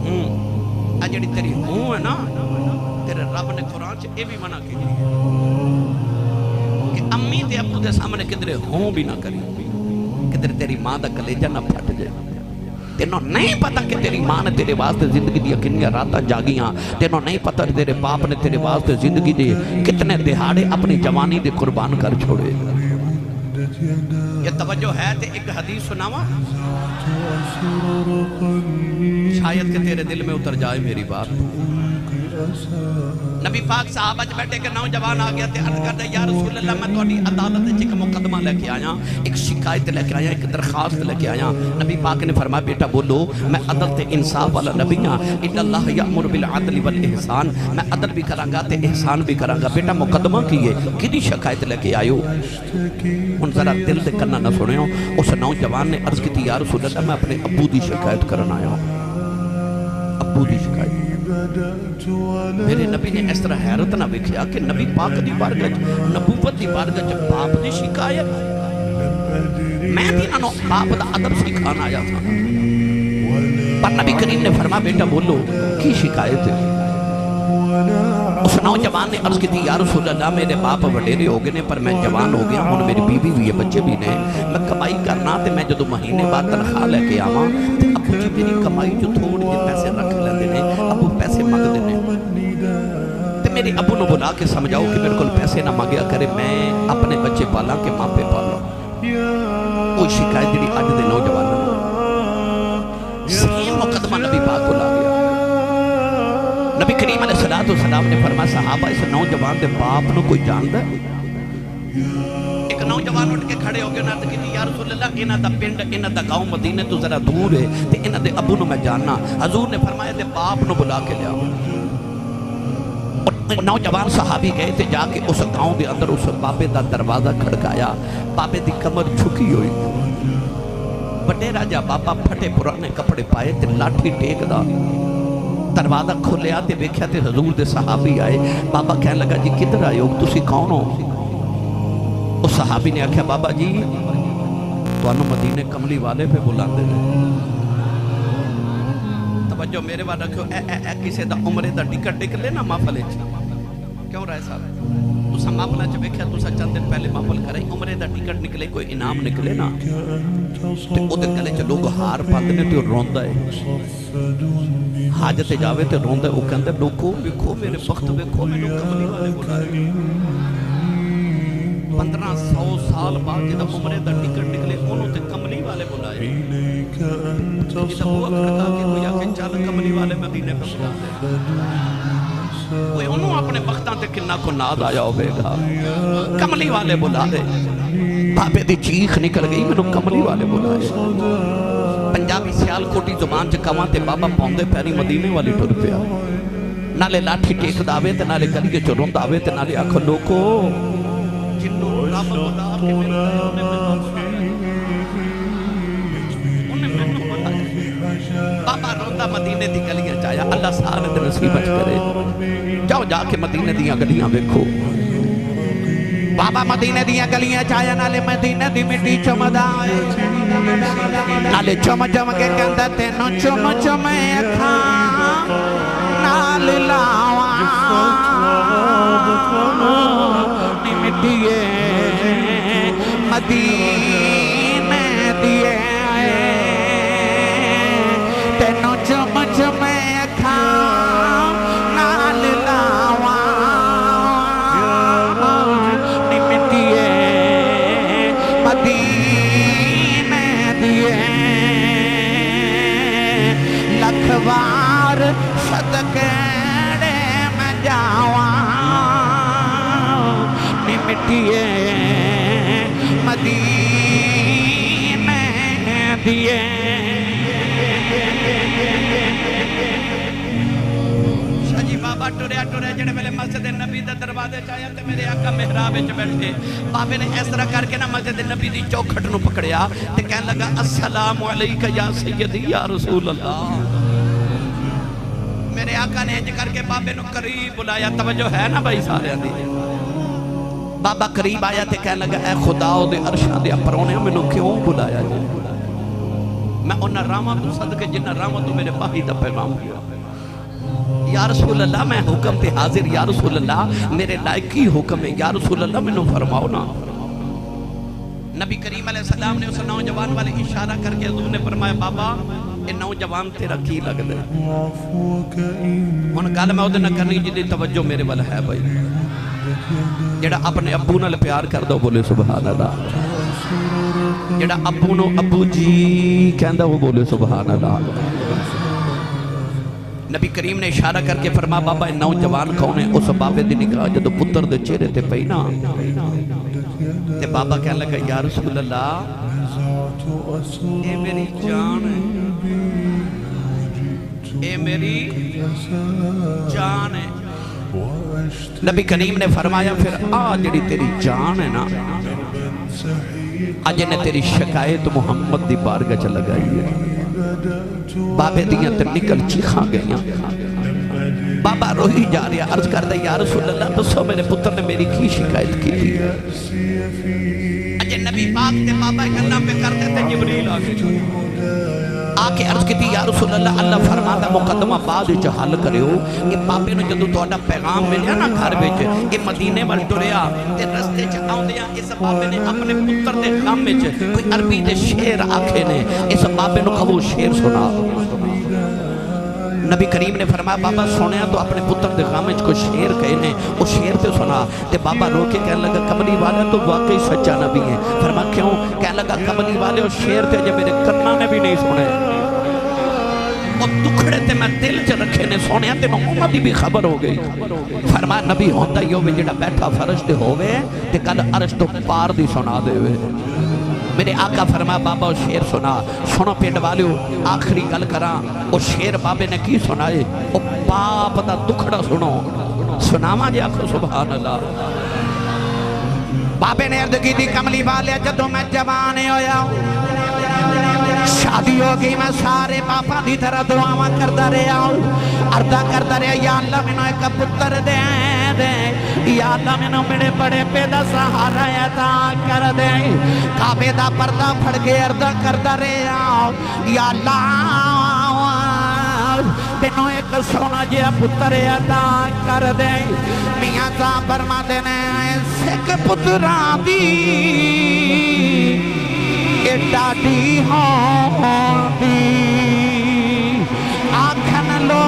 اے جڑی تیری ہوں ہے نا تیرے رب نے قرآن چ اے بھی منع کی کہ امی تے ابو دے سامنے کدھر ہوں بھی نہ کری کدھر تیری ماں دا کلیجہ نہ پھٹ جائے تینوں نہیں پتا کہ تیری ماں نے تیرے واسطے زندگی دیا کنیاں راتاں جاگیاں تینوں نہیں پتا کہ تیرے باپ نے تیرے واسطے زندگی دے کتنے دہاڑے اپنی جوانی دے قربان کر چھوڑے یہ توجہ ہے تے ایک حدیث سناواں شاید کہ تیرے دل میں اتر جائے میری بات نبی پاک صحابہ جو بیٹھے کہ نوجوان آگیا تے عرض کر دے یا رسول اللہ میں توڑی عدالت ایک مقدمہ لے کے آیا ایک شکایت لے کے آیا ایک درخواست لے کے آیا نبی پاک نے فرمایا بیٹا بولو میں عدل تے انصاف والا نبی ہاں ان اللہ یأمر بالعدل والاحسان میں عدل بھی کرانگا تے احسان بھی کرانگا بیٹا مقدمہ کیے کدی شکایت لے کے آئیو ان ذرا دل دے کرنا نہ سنے ہو اس نوجوان نے عرض کی تھی یا رسول اللہ میں اپنے ابو دی شکایت کرنا آیا ہوں ابو دی شکایت میرے نبی نے اس طرح حیرت نہ بکھیا کہ نبی پاک دی بارگاہ نبوت دی بارگاہ جب باپ دی شکایت میں بھی انہوں باپ دا ادب سکھانا آیا تھا پر نبی کریم نے فرمایا بیٹا بولو کی شکایت ہے اس نوجوان نے عرض کی تھی یا رسول اللہ میرے باپ وڈیرے ہو گئے پر میں جوان ہو گیا ہوں میری بیوی بھی ہے بچے بھی نے میں کمائی کرنا تے میں جدو مہینے بعد تنخواہ لے کے آواں تے ابو جی میری کمائی جو تھوڑی جے پیسے رکھ لیندے نے ابو پیسے مانگ دینے تے میرے ابو نو بلا کے سمجھاؤ کہ میرے کول پیسے نہ مانگیا کرے میں اپنے بچے پالا کے ماں پہ پالا کوئی شکایت جڑی اج دے نوجوان سیم مقدمہ نبی پاک کو لا گیا نبی کریم علیہ السلام نے فرمایا صحابہ اس نوجوان دے باپ نو کوئی جاندا ہے ایک نوجوان اٹھ کے کھڑے ہو گئے نہ کہ یا رسول اللہ انہاں دا پنڈ انہاں دا گاؤں مدینے تو ذرا دور ہے تے انہاں دے ابو نو میں جاننا حضور نے فرمایا تے باپ نو بلا کے لیا نوجوان صحابی گئے تے جا کے اس گاؤں دے اندر اس بابے دا دروازہ کھڑکایا بابے دی کمر جھکی ہوئی بڑے راجہ بابا پھٹے پرانے کپڑے پائے تے لاٹھی ٹیک دا دروازہ کھولیا تے ویکھیا تے حضور دے صحابی آئے بابا کہنے لگا جی کدھر آئے ہو تسی کون ہو اس صحابی نے آکھیا بابا جی تو انہوں مدینے کملی والے پہ بلاندے نے توجہ میرے بعد رکھو اے کسے دا عمرے دا ٹکٹ نکلے نا محفل کیوں رہے صاحب تسا محفل چ ویکھیا تسا چند دن پہلے محفل کرے عمرے دا ٹکٹ نکلے کوئی انعام نکلے نا تے او دے گلے چ لوگ ہار پاندے نے تے روندا ہے حاجت جاوے تے روندا ہے او کہندا لوکو ویکھو میرے بخت ویکھو مینوں کملی والے بلائے 1500 سال بعد جدا عمرے دا ٹکٹ نکلے انہوں تے کملی والے بلائے جدا وہ کھڑکا کے کوئی آکے چل کملی والے مدینے پہ بلا دے کوئی انہوں اپنے بختاں تے کنہ کو ناد آیا ہوئے گا کملی والے بلا دے بابے دی چیخ نکل گئی میں کملی والے بلائے پنجابی سیال کوٹی زبان چکاواں تے بابا پوندے پیری مدینے والی ٹر پیا نالے لاٹھی ٹیک داوے تے نالے گلی چروں داوے تے نالے آکھو لوکو جنوں رب بلا کے انہیں میں بلا بابا روندہ مدینے دی گلیاں چاہیا اللہ سارے دے نصیبت کرے جاؤ جا کے مدینے دیاں گلیاں ویکھو بابا مدینے دیاں گلیاں چاہیا نالے مدینے دی مٹی چمدا آئے نالے چم چم کے کہندہ تینوں چم چم اکھاں نال لاواں مٹیے مدینے دیے تینوں چم چم اکھاں نال لاواں مٹیے مدینے دیے لکھ بار صدقے میں جاواں دیے مدینے دیے شاجی بابا ٹریا ٹریا جڑے ویلے مسجد نبی دے دروازے چ آیا تے میرے آقا محراب وچ بیٹھے بابے نے اس طرح کر کے نا مسجد نبی دی چوکھٹ نو پکڑیا تے کہن لگا السلام علیکہ یا سیدی یا رسول اللہ میرے آقا نے انج کر کے بابے نو قریب بلایا توجہ ہے نا بھائی سارے دی بابا قریب آیا تے کہن لگا اے خدا دے عرشاں دے پرونے مینوں کیوں بلایا جی میں انہاں راواں تو صدقے جنہاں راواں تو میرے بھائی دا پیغام ہوا یا رسول اللہ میں حکم پہ حاضر یا رسول اللہ میرے لائق کی حکم ہے یا رسول اللہ میں نو فرماؤ نا نبی کریم علیہ السلام نے اس نوجوان والے اشارہ کر کے حضور نے فرمایا بابا اے نوجوان تیرا کی لگ دے ان گل میں ادھر نہ کرنی جی توجہ میرے والا ہے بھائی جڑا اپنے ابو نال پیار کر دو بولے سبحان اللہ جڑا ابو نو ابو جی کہندا وہ بولے سبحان اللہ نبی کریم نے اشارہ کر کے فرما بابا نوجوان کون ہے اس بابے دی نگاہ جدو پتر دے چہرے تے پئی نا تے بابا کہنے لگا یا رسول اللہ اے میری جان ہے اے میری جان ہے نبی کریم نے فرمایا پھر جڑی تیری جان ہے نا نے تیری شکایت محمد دی بارگاہ چ لگائی ہے بابے دیاں تے نکل چیخاں گئیاں بابا روہی جا رہا عرض کر دے یا رسول اللہ دسو میرے پتر نے میری کی شکایت کی تھی نبی پاک تے بابا گلاں پہ کرتے تے جبریل آ کے عرض کی تھی یا رسول اللہ اللہ فرماتا مقدمہ بعد وچ حل کریو کہ بابے نو جدوں تہاڈا پیغام ملیا نا گھر وچ کہ مدینے ول ٹریا تے رستے چ آوندیاں اس بابے نے اپنے پتر دے غم وچ کوئی عربی دے شعر آکھے نے اس بابے نو کہو شعر سنا نبی کریم نے فرمایا بابا سنیا تو اپنے پتر دے غم وچ کوئی شعر کہے نے او شعر تے سنا تے بابا رو کے کہنے لگا کملی والا تو واقعی سچا نبی ہے فرمایا کیوں کہنے لگا کملی والے او شعر تے جو میرے کانوں نے بھی نہیں سنے وہ دکھڑے تے میں دل چ رکھے نے سنیا تے محمد دی بھی خبر ہو گئی فرمایا نبی ہوندا ہی ہوے جڑا بیٹھا فرش تے ہوے تے کل عرش تو پار دی سنا دے وے میرے آقا فرمایا بابا وہ شعر سنا سنو پینڈ والیو آخری گل کراں وہ شعر بابے نے کی سنائے وہ باپ دا دکھڑا سنو سناواں جی آخو سبحان اللہ بابے نے عرض کی تھی کملی والے جدوں میں جوان ہویا شادی ہو گئی میں سارے باپا دی طرح دعاواں کردا رہیا عرض کردا رہیا یا اللہ مینوں ایک پتر دے دے یا اللہ مینوں میرے بڑے پے دا سہارا عطا کر دے کعبے دا پردہ پھڑ کے عرض کردا رہیا یا اللہ تینوں ایک سونا جہا پتر عطا کر دے میاں صاحب فرماندے نے سکھ پتراں دی ڈاڈی ہوندی آکھن لو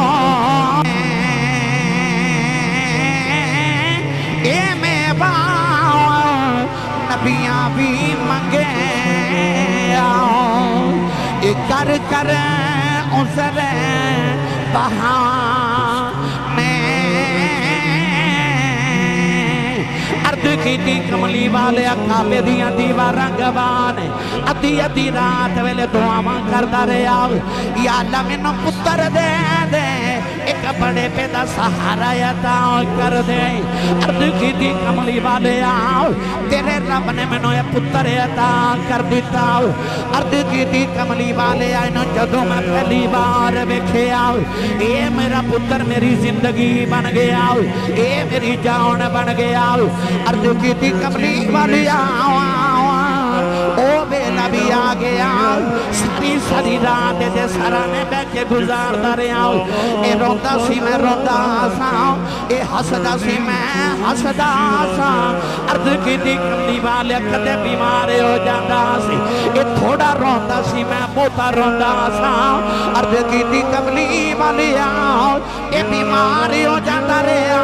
اے میں باں نبیاں بھی منگے اے کر کر عذر بہانے عرض کی تھی کملی والے کعبے دیاں دیواراں گواہ ادھی ادھی رات ویلے دعاواں کردا رہیا یا اللہ مینوں پتر دے دے ایک بڑے پے دا سہارا عطا کر دے عرض کی تھی کملی والے تیرے رب نے مینوں اے پتر عطا کر دیتا عرض کی تھی کملی والے اینو جدوں میں پہلی بار ویکھیا اے میرا پتر میری زندگی بن گیا اے میری جان بن گیا عرض کی تھی کملی والے او بیلا بھی آ گیا ساری رات دے سرانے بے کے گزاردا رہیا اے روندا سی میں روندا سا اے ہسدا سی میں ہسدا سا عرض کیتی کملی والے کدے بیمار ہو جاندا سی اے تھوڑا روندا سی میں بہتا روندا سا عرض کیتی کملی والے اے بیمار ہو جاندا رہیا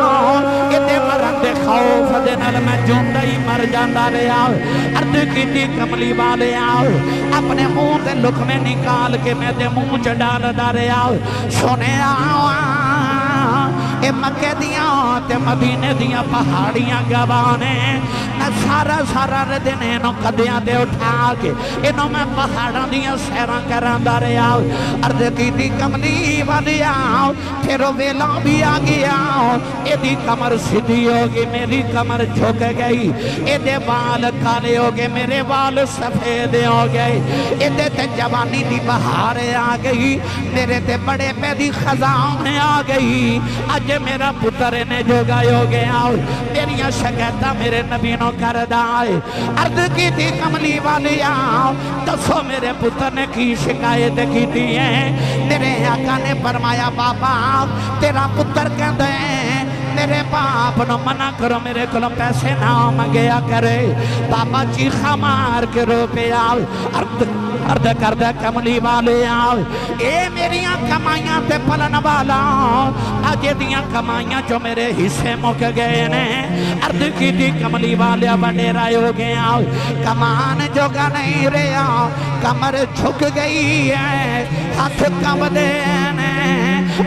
اے تے مرن دے خوف دے نال میں جوندا ہی مر جاندا رہیا عرض کیتی کملی والے اپنے منہ تے لقمے نکال کے میں تے منہ چ ڈالدا رہیا سنے اے مکے دیاں تے مدینے دیاں پہاڑیاں گواہ نے میں سارا سارا دن انہوں کدیاں دے اٹھا کے انہوں میں پہاڑاں دیاں سیراں کراندہ رہا عرض کی دی کملی والی آؤ پھر ویلا بھی آ گیا اے دی کمر سیدھی ہوگی میری کمر جھک گئی اے دے بال کالے ہوگے میرے بال سفید ہو گئے اے دے تے جوانی دی بہار آ گئی میرے تے بڑے پہ دی خزاں آ گئی اج میرا پتر نے جو گائے ہو گیا میری شکایتہ میرے نبی نو کر دائے عرض کی تھی کملی والی آؤ دسو میرے پتر نے کی شکایت کی تھی ہے میرے آقا نے فرمایا بابا تیرا پتر کہندے میرے باپ نو منع کرو میرے کلوں پیسے نہ منگیا کرے بابا چیخا مار کے رو پہ آؤ عرض کردہ کملی والے آؤ اے میریاں کمائیاں تے پلن والا آج دیاں کمائیاں جو میرے حصے مک گئے نے عرض کی دی کملی والے بڑے رائے ہو گئے آؤ کمان جوگا نہیں رہا کمر جھک گئی ہے ہاتھ کم دینے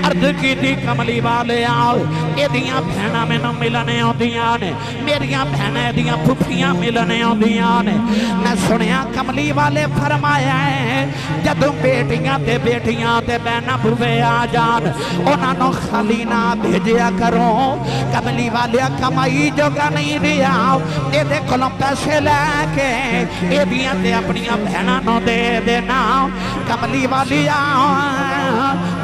عرض کی دی کملی والے آؤ اے دیاں بہنہ میں نو ملنے ہوں دیاں نے میریاں بہنہ دیاں پھپیاں ملنے ہوں دیاں نے میں سنیا کملی والے فرمایا ہے جدوں بیٹیاں تے بہنہ بھوے آ جان انہاں نو خالی نہ بھیجیا کرو کملی والے کمائی جوگا نہیں دیا اے دے کلوں پیسے لے کے اے دیاں تے اپنیاں بہنہ نو دے دینا کملی والی آؤ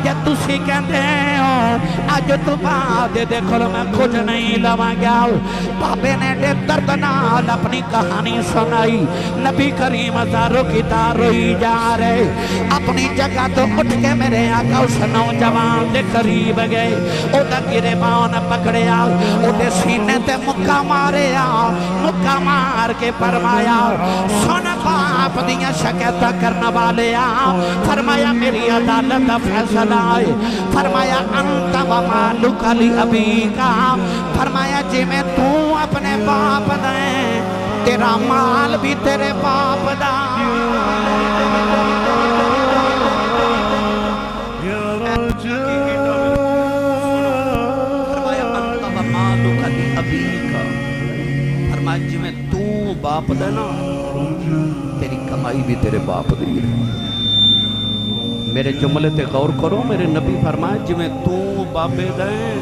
جب تسی کہندے ہو آج تو بعد دیکھو میں کچھ نہیں لواں گیا بابے نے دے درد نال اپنی کہانی سنائی نبی کریم ہزاروں کی تاروئی جا رہے اپنی جگہ تو اٹھ کے میرے آقا اس نوجوان دے قریب گئے او دا گرے باؤں پکڑیا او دے سینے تے مکہ ماریا مکہ مار کے فرمایا سن باپ دیا شکایت کرنا والے فرمایا میری عدالت فیصلہ آئے فرمایا انت و مالک علی ابی کا فرمایا جی میں تو اپنے باپ دیں تیرا مال بھی تیرے باپ دا فرمایا انت و مالک علی ابی کا فرمایا جی میں تو باپ دینا تیری کمائی بھی تیرے باپ دی میرے جملے تے غور کرو میرے نبی فرمایا جی میں تو بابے دیں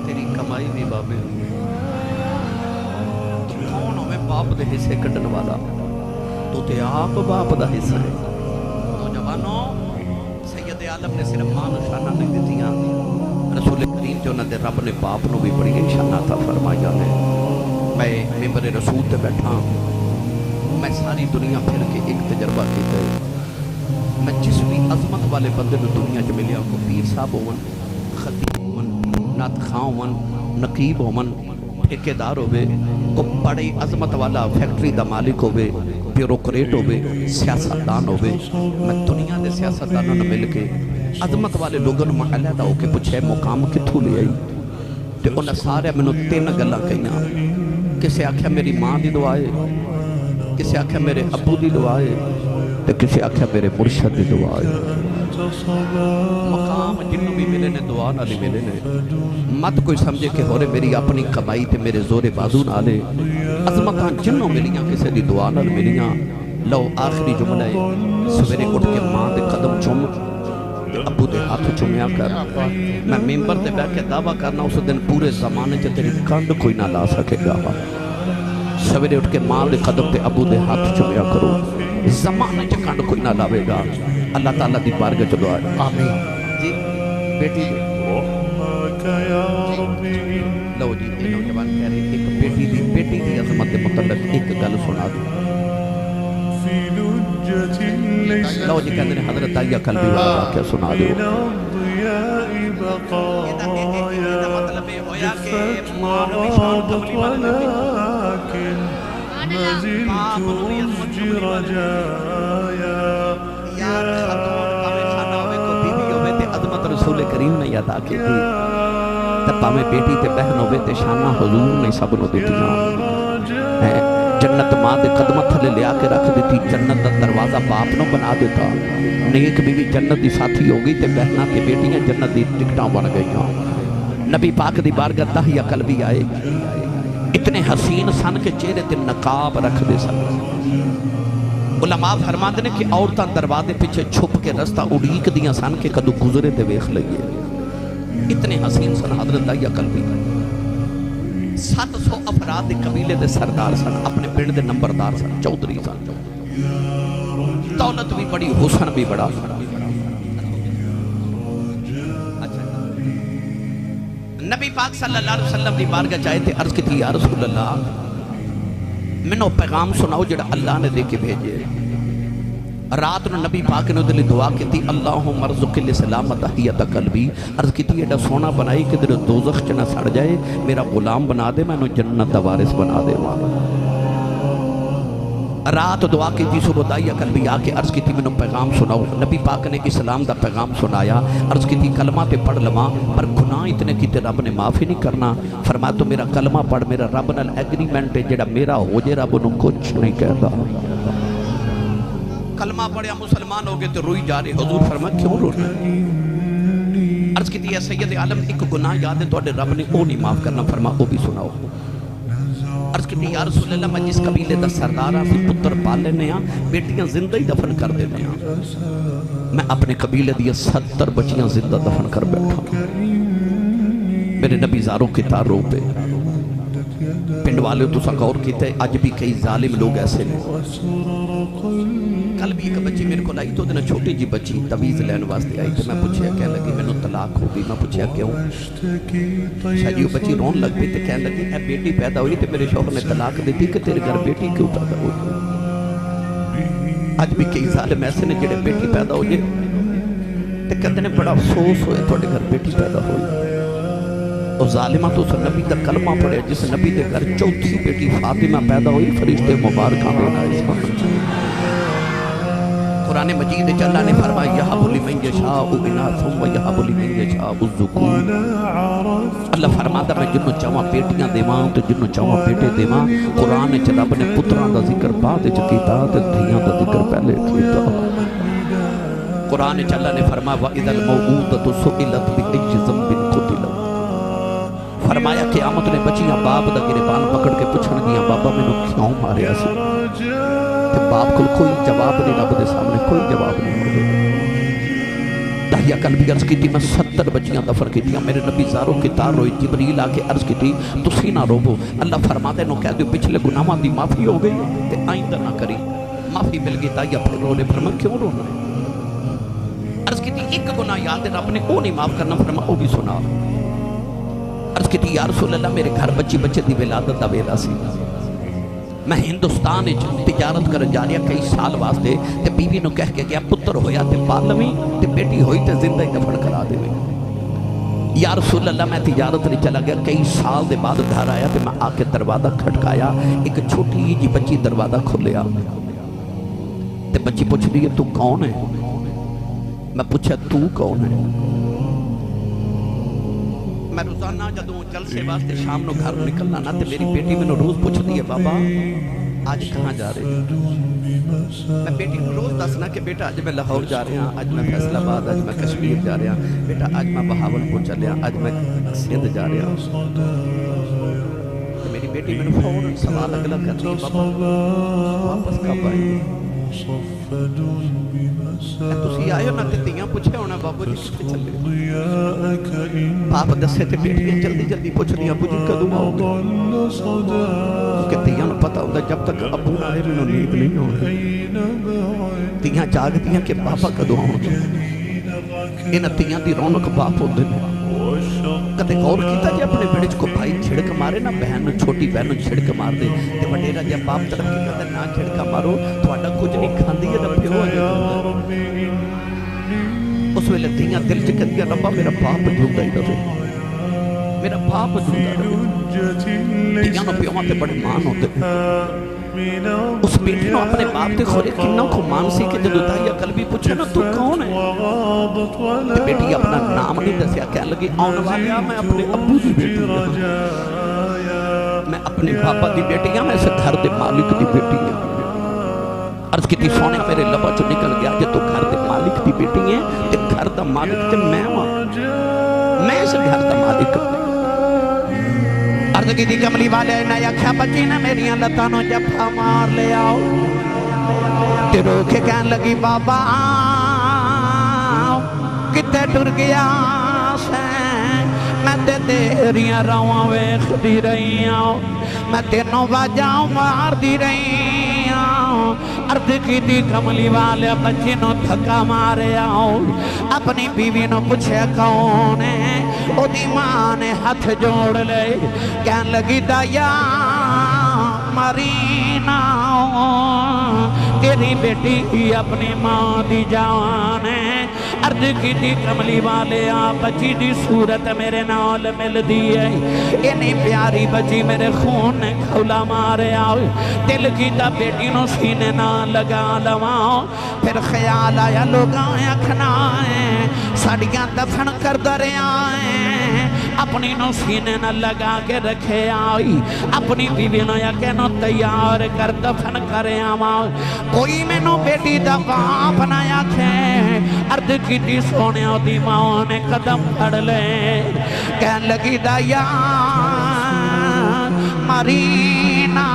تیری کمائی بھی بابے دی تو کون ہوئے باپ دے حصے کٹن والا تو تے آپ باپ دا حصہ ہے نوجوانوں سید عالم نے صرف مان و شانہ نہیں دیتیاں رسول کریم جو نہ دے رب نے باپ نو بھی بڑی شانہ تھا فرمایا نے میں ممبر رسول تے بیٹھا میں ساری دنیا پھر کے ایک تجربہ کیتا ہے میں جس بھی عظمت والے بندے میں دنیا جو ملیا کو پیر صاحب ہون خطیب ہون نعت خواں ہون نقیب ہون ٹھیکیدار ہوئے کو بڑی عظمت والا فیکٹری دا مالک ہوئے بیوروکریٹ ہوئے سیاستدان ہوئے میں دنیا دے سیاستدانوں نے مل کے عظمت والے لوگوں نے علیحدہ ہو کے پوچھے مقام کتھوں لے آئی تے انہیں سارے میں نے 3 گلاں کہیاں کسے آکھیا میری ماں دی دعا ہے کسے آکھیا میرے ابو دی دعا ہے تے کسے آکھیا میرے مرشد دی دعا ہے مقام جنوں بھی ملے نے دعا نہ ملے نے مت کوئی سمجھے کہ ہورے میری اپنی کمائی تے میرے زور بازو نالے عظمتاں جنوں ملیاں کسے دی دعا نہ ملیاں لو آخری جملہ ہے سویرے اٹھ کے ماں دے قدم چوم ابو دے ہاتھ چومیا کر میں ممبر دے بیٹھ کے دعویٰ کرنا اس دن پورے زمانے چ تیری کنڈ کوئی نہ لا سکے گا سویرے اٹھ کے ماں دے قدم تے ابو دے ہاتھ چومیا کرو زمانے چ کنڈ کوئی نہ لاوے گا اللہ تعالیٰ دی بارگاہ چ دعا ہے آمین جی بیٹی دے لو جی یہ نوجوان کہہ رہے ایک بیٹی دی عظمت دے متعلق ایک گل سنا دو لو جی کہتے ہیں حضرت آئیہ قلبی والا واقعہ سنا دو مطلب ہویا کہ مانو نشان قبلی والا یار خاتون پاوے خانہ ہوئے کو بی بی ہوئے تے عظمت رسول کریم نے یاد آکے تھی تے پاوے بیٹی تے بہن ہوئے تے شانہ حضور نے سب نو دیتیاں جنت ماں دے قدمت تھلے لیا کے رکھ دیتی جنت دا دروازہ باپ نو بنا دیتا نیک بیوی جنت دی ساتھی ہو گئی تے بہناں تے بیٹیاں جنت دی ٹکٹاں بن گئیاں نبی پاک دی بارگاہ تحیہ قلبی آئے اتنے حسین سن کے چہرے تے نقاب رکھ دے سن علماء فرماتے ہیں کہ عورتاں دروازے پیچھے چھپ کے رستہ اڑیک دیاں سن کے کدو گزرے تے ویکھ لئیے اتنے حسین سن حضرت داہیہ قلبی 700 افراد دے قبیلے دے سردار سن اپنے پنڈ دے نمبردار سن چودھری سن دولت بھی بڑی حسن بھی بڑا نبی پاک صلی اللہ علیہ وسلم دی بارگاہ جائے تھے عرض کی تھی یا رسول اللہ منو پیغام سناؤ جڑا اللہ نے دے کے بھیجے رات نو نبی پاک نے دلی دعا کی تھی اللہم ارزق الاسلام تحیت قلبی عرض کی تھی ایڈا سونا بنائی کہ در دوزخ چنہ سڑ جائے میرا غلام بنا دے میں انہوں جنت دا وارث بنا دے رات دعا کی تھی صبح داہیہ قلبی آکے عرض کی تھی منو پیغام سناؤ نبی پاک نے اسلام دا پیغام سنایا عرض کی تھی کلمہ تے پڑھ لما پر گناہ اتنے کی تے رب نے معافی نہیں کرنا فرمایا تو میرا کلمہ پڑھ میرا رب نال ایگریمنٹ ہے جڑا میرا ہو جے رب انہوں کچھ نہیں کہتا کلمہ پڑھیا مسلمان ہو گئے تو روئی جا رہے حضور فرمایا کیوں رو رہے عرض کی تھی اے سید عالم ایک گناہ یاد ہے تو رب نے وہ نہیں معاف کرنا فرمایا وہ بھی سناؤ عرض کی تھی یا رسول اللہ میں جس قبیلے دا سردارہ سے پتر پال لینے ہاں بیٹیاں زندہ ہی دفن کر دینے ہاں میں اپنے قبیلے دیا 70 بچیاں زندہ دفن کر بیٹھا میرے نبی زاروں کی تاروں پہ پنڈ والے تو سا غور کیتے آج بھی کئی ظالم لوگ ایسے ہیں کل بھی ایک بچی میرے کو لائی تو دینا چھوٹی جی بچی تویز لین واسطے آئی تو میں پوچھیا کہنے لگی میں نے طلاق ہو گئی میں پوچھیا کیوں شاید یہ بچی رون لگ بھی تو کہنے لگی اے بیٹی پیدا ہوئی تو میرے شوہر نے طلاق دیتی کہ تیرے گھر بیٹی کیوں پیدا ہوئی آج بھی کئی ظالم ایسے نے جڑے بیٹی پیدا ہوئی تو کہتے ہیں بڑا افسوس ہوئے تو گھر بیٹی پیدا ہوئی اور ظالمہ تو اس نبی دا کلمہ پڑھے جس نبی دے گھر چوتھی بیٹی فاطمہ پیدا ہوئی فرشتے مبارکہ دینا اس وقت قرآن مجید اللہ نے فرمایا یہب لمن یشاء اناثا و یہب لمن یشاء الذکور اللہ فرماتا میں جنوں چاہواں بیٹیاں دیواں تو جنوں چاہواں بیٹے دیواں قرآن چ رب نے پتراں دا ذکر بعد وچ کیتا تے دھیاں دا ذکر پہلے کیتا قرآن چ اللہ نے فرمایا واذا الموءودۃ سئلت بأي ذنب قتلت فرمایا قیامت نے بچیاں باپ دا گریبان پکڑ کے پوچھن گیاں بابا میں نے کیوں ماریا سی تے باپ کو کوئی جواب نہیں رب دے سامنے کوئی جواب نہیں ہوگا داہیہ قلبی عرض کی تھی میں 70 بچیاں دفن کی تھی میرے نبی زاروں کی تار روئی جبریل آکے عرض کی تھی تسی نہ روبو اللہ فرماتے نو کہہ دیو پچھلے گناہاں دی معافی ہو گئی تے آئندہ نہ کری معافی مل گئی داہیہ پھر رونے فرما کیوں رونا عرض کی تھی ایک گناہ یاد ہے رب نے وہ نہیں معاف کرنا فرما وہ بھی سنا عرض کی تھی یا رسول اللہ میرے گھر بچی بچے دی ولادت دا ویلا سی میں ہندوستان تجارت کر جا رہا کئی سال واسطے تے بیوی نو کہہ کے گیا پتر ہویا تے پالویں تے بیٹی ہوئی تے زندہ ہی دفن کرا دے یا رسول اللہ میں تجارت نہیں چلا گیا کئی سال دے بعد گھر آیا تے میں آ کے دروازہ کھٹکایا ایک چھوٹی جی بچی دروازہ کھولیا تے بچی پوچھ رہی ہے تو کون ہے میں پوچھا تو کون ہے میں روزانہ جدوں جلسے واسطے شام نو گھر نکلنا نا تے میری بیٹی میں روز پوچھ دی ہے بابا آج کہاں جا رہے میں بیٹی کو روز دسنا کہ بیٹا آج میں لاہور جا رہے ہیں آج میں فیصل آباد آج میں کشمیر جا رہا ہوں بیٹا آج میں بہاولپور چلے ہوں آج میں سندھ جا رہا ہوں تو میری بیٹی میں نے فوراً سوال اگلا کر رہی بابا واپس کب آئیں تسی آئے ہو نا تے تیاں پوچھے ہونا بابا جی کتے چلے باپ دسے تے بیٹیاں جلدی جلدی پوچھ رہی ابو جی کدوں آؤ کہ تیاں نو پتا ہوتا جب تک ابو نہ آئے میں نیند نہیں ہونے تیاں جاگتی ہیں کہ بابا کدوں آؤ انہاں تیاں دی رونق باپ ہوندے نے کتے غور کیتا جی اپنے بیڑے کو بھائی چھڑک مارے نا بہن چھوٹی بہن چھڑک مار دے تے وڈیرا جے باپ ترقی کردا نہ چھڑکا مارو تہاڈا کچھ نہیں کھاندی ہے تے پیو ہے اس ویلے تیاں دل چ کہندیاں ربا میرا باپ جوندا ہی رہے میرا باپ جوندا رہے تیاں نو پیواں تے بڑے مان ہوندے اس بیٹی نو اپنے باپ تے خورے کنہ کو مان سی کہ جدو داہیہ قلبی پوچھے نا تو کون ہے تے بیٹی اپنا نام نہیں دسیا کہنے لگی آن والیا میں اپنے ابو دی بیٹی ہوں میں اپنے پاپا دی بیٹی ہوں میں اسے گھر دے مالک دی بیٹی ہوں عرض کی تھی سونے میرے لبا چو نکل گیا جے تو گھر دے مالک دی بیٹی ہیں تے گھر دا مالک تے میں اس گھر دا مالک عرض کی کملی والے نے آکھیا بچی نے میریاں لتاں نوں جفا مار لیا تے رو کے کہن لگی بابا کتے ٹر گیا سے میں تے تیریاں راواں ویکھدی رہی ہوں میں تینوں واجاں مار دی رہی ہوں عرض کی کملی والے بچی نو تھکا مارے آؤ اپنی بیوی نو پوچھے کون ہے او دی ماں نے ہاتھ جوڑ لے کہن لگی دایا مرینا تیری بیٹی اپنی ماں دی جان ہے عرض کی کملی والے بچی دی صورت میرے نال مل دی ہے اینی پیاری بچی میرے خون نے کھولا مارے آؤ دل کی تا بیٹی نو سینے نہ لگا لواں پھر خیال آیا لوگاں اکھنا ہے ساڑیاں دفن کر دریاں اپنی نو سینے نہ لگا کے رکھے آئی اپنی بیوی نو یا کہ نو تیار کر دفن کرے آواں کوئی میں نو بیٹی دا باپ نہ آکھے عرض کی سونے دی ماں نے قدم پھڑ لے کہن لگی دایا مرینا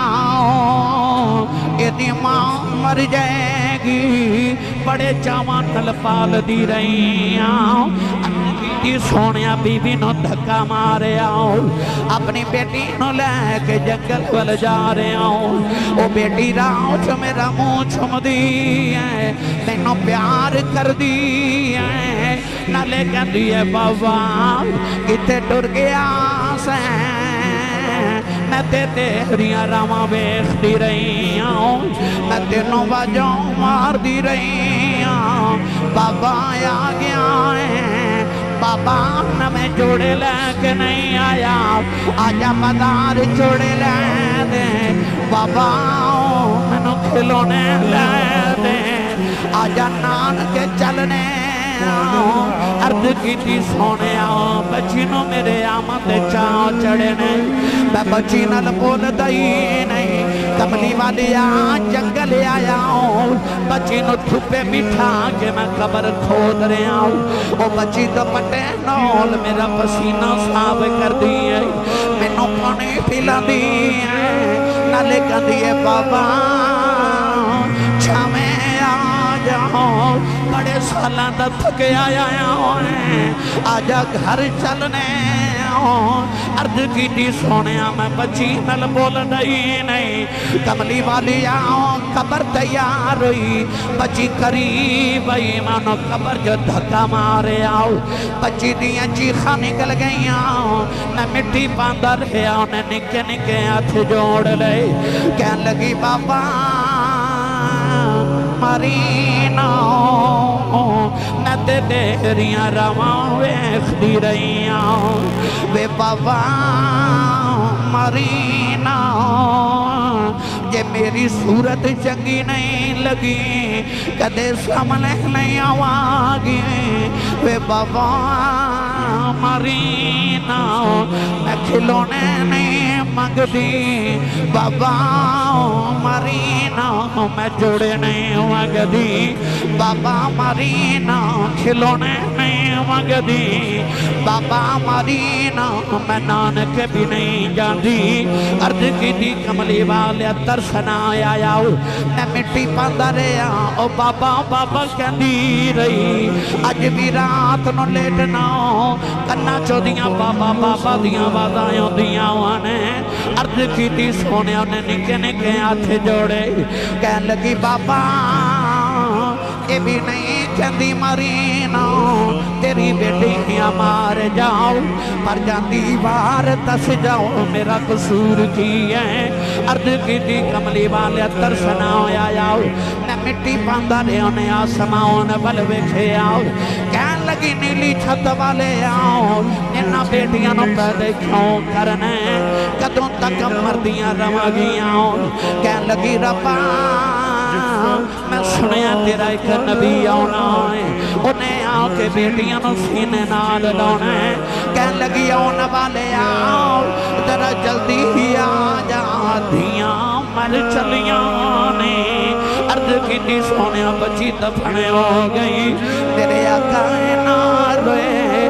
یہ دی ماں مر جائے گی بڑے چاوان نل پال دی رہی کی سونیا بی بی نو دھکا مارے آؤ اپنی بیٹی نو لے کے جنگل وال جا رہے آؤ او بیٹی راؤ جو میرا منہ چھم دی ہے میں نو پیار کر دی ہے نہ لے کر دیئے بابا کتے ٹر گیا سے میں تیریاں راواں ویکھدی رہی ہوں میں تینوں واجاں مار دی رہی ہوں بابا آ گیا ہے بابا نہ میں جوڑے لے کے نہیں آیا آجا مدار جوڑے لے دے بابا میں نو کھلونے لے دے آجا نان کے چلنے عرض کی سونے آؤ بچی نو میرے آمد چاہ چڑھے نہیں میں بچی نل بول دائی نہیں کملی والی جنگل آیا ہوں بچی نو تھپے بٹھا کے میں قبر کھود رہے ہوں او بچی تو پٹے نول میرا پسینہ صاف کر دیئے میں نو پانی پھلا دیئے نلے کر دیئے بابا چھامیں آ جاؤ بڑے سالہ دا تھکے آیا ہوئے آجا گھر چلنے عرض کی سونے میں بچی نل بول دئی نہیں کملی والی آؤں قبر تیار ہوئی بچی قریب آئی مانو قبر جو دھکا مارے آؤ بچی دیاں چیخا نکل گئی آؤں میں مٹی باندر ہے آؤں نے نکے نکے ہاتھ جوڑ لے کہن لگی بابا مرینا میں تیریاں راواں ویکھدی رہی ہوں وے بابا مرینا یہ میری صورت چنگی نہیں لگی کدے سامنے نہیں آواگی وے بابا مرینا میں کھلونے نہیں مانگ دی بابا مرینا میں جوڑے نہیں مانگ دی بابا مرینا کھلونے نہیں مانگ دی بابا مرینا میں نانک بھی نہیں جان دی عرض کی دی کملی والے ترسنا آیا میں مٹی پاندہ رہا او بابا بابا کہندی رہی اج بھی رات نو لیٹنا کنا چو دیاں بابا بابا دیاں بادایوں دیاں وانے عرض کی دی سونے انہیں نکے نکے ہاتھ جوڑے کہن لگی بابا یہ بھی نہیں کہندی مرینا تیری بیٹیاں مار جاؤ پر جاندی بار تس جاؤ میرا قصور کی ہے عرض کی دی کملی والے ترسنا ہویا جاؤ میں مٹی پاندہ رہے انہیں آسمان بلوے کھے آؤ کہن لگی نیلی چھت والے آؤ ننا بیٹیاں نو پیدے کیوں کرنے کدوں تک مردیاں رواگیاں کہن لگی ربا میں سنیا تیرا ایک نبی آنا ہے انہیں آؤ کے بیٹیاں نو سینے نال لانا ہے کہن لگی آنا والے آؤ ذرا جلدی ہی آ جا دھیاں مر چلیاں نے عرض کی دی سونے بچی دفنے ہو گئی میرے آقا نہ روئے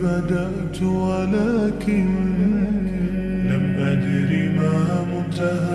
بدأت ولكن لم أدري ما منتهى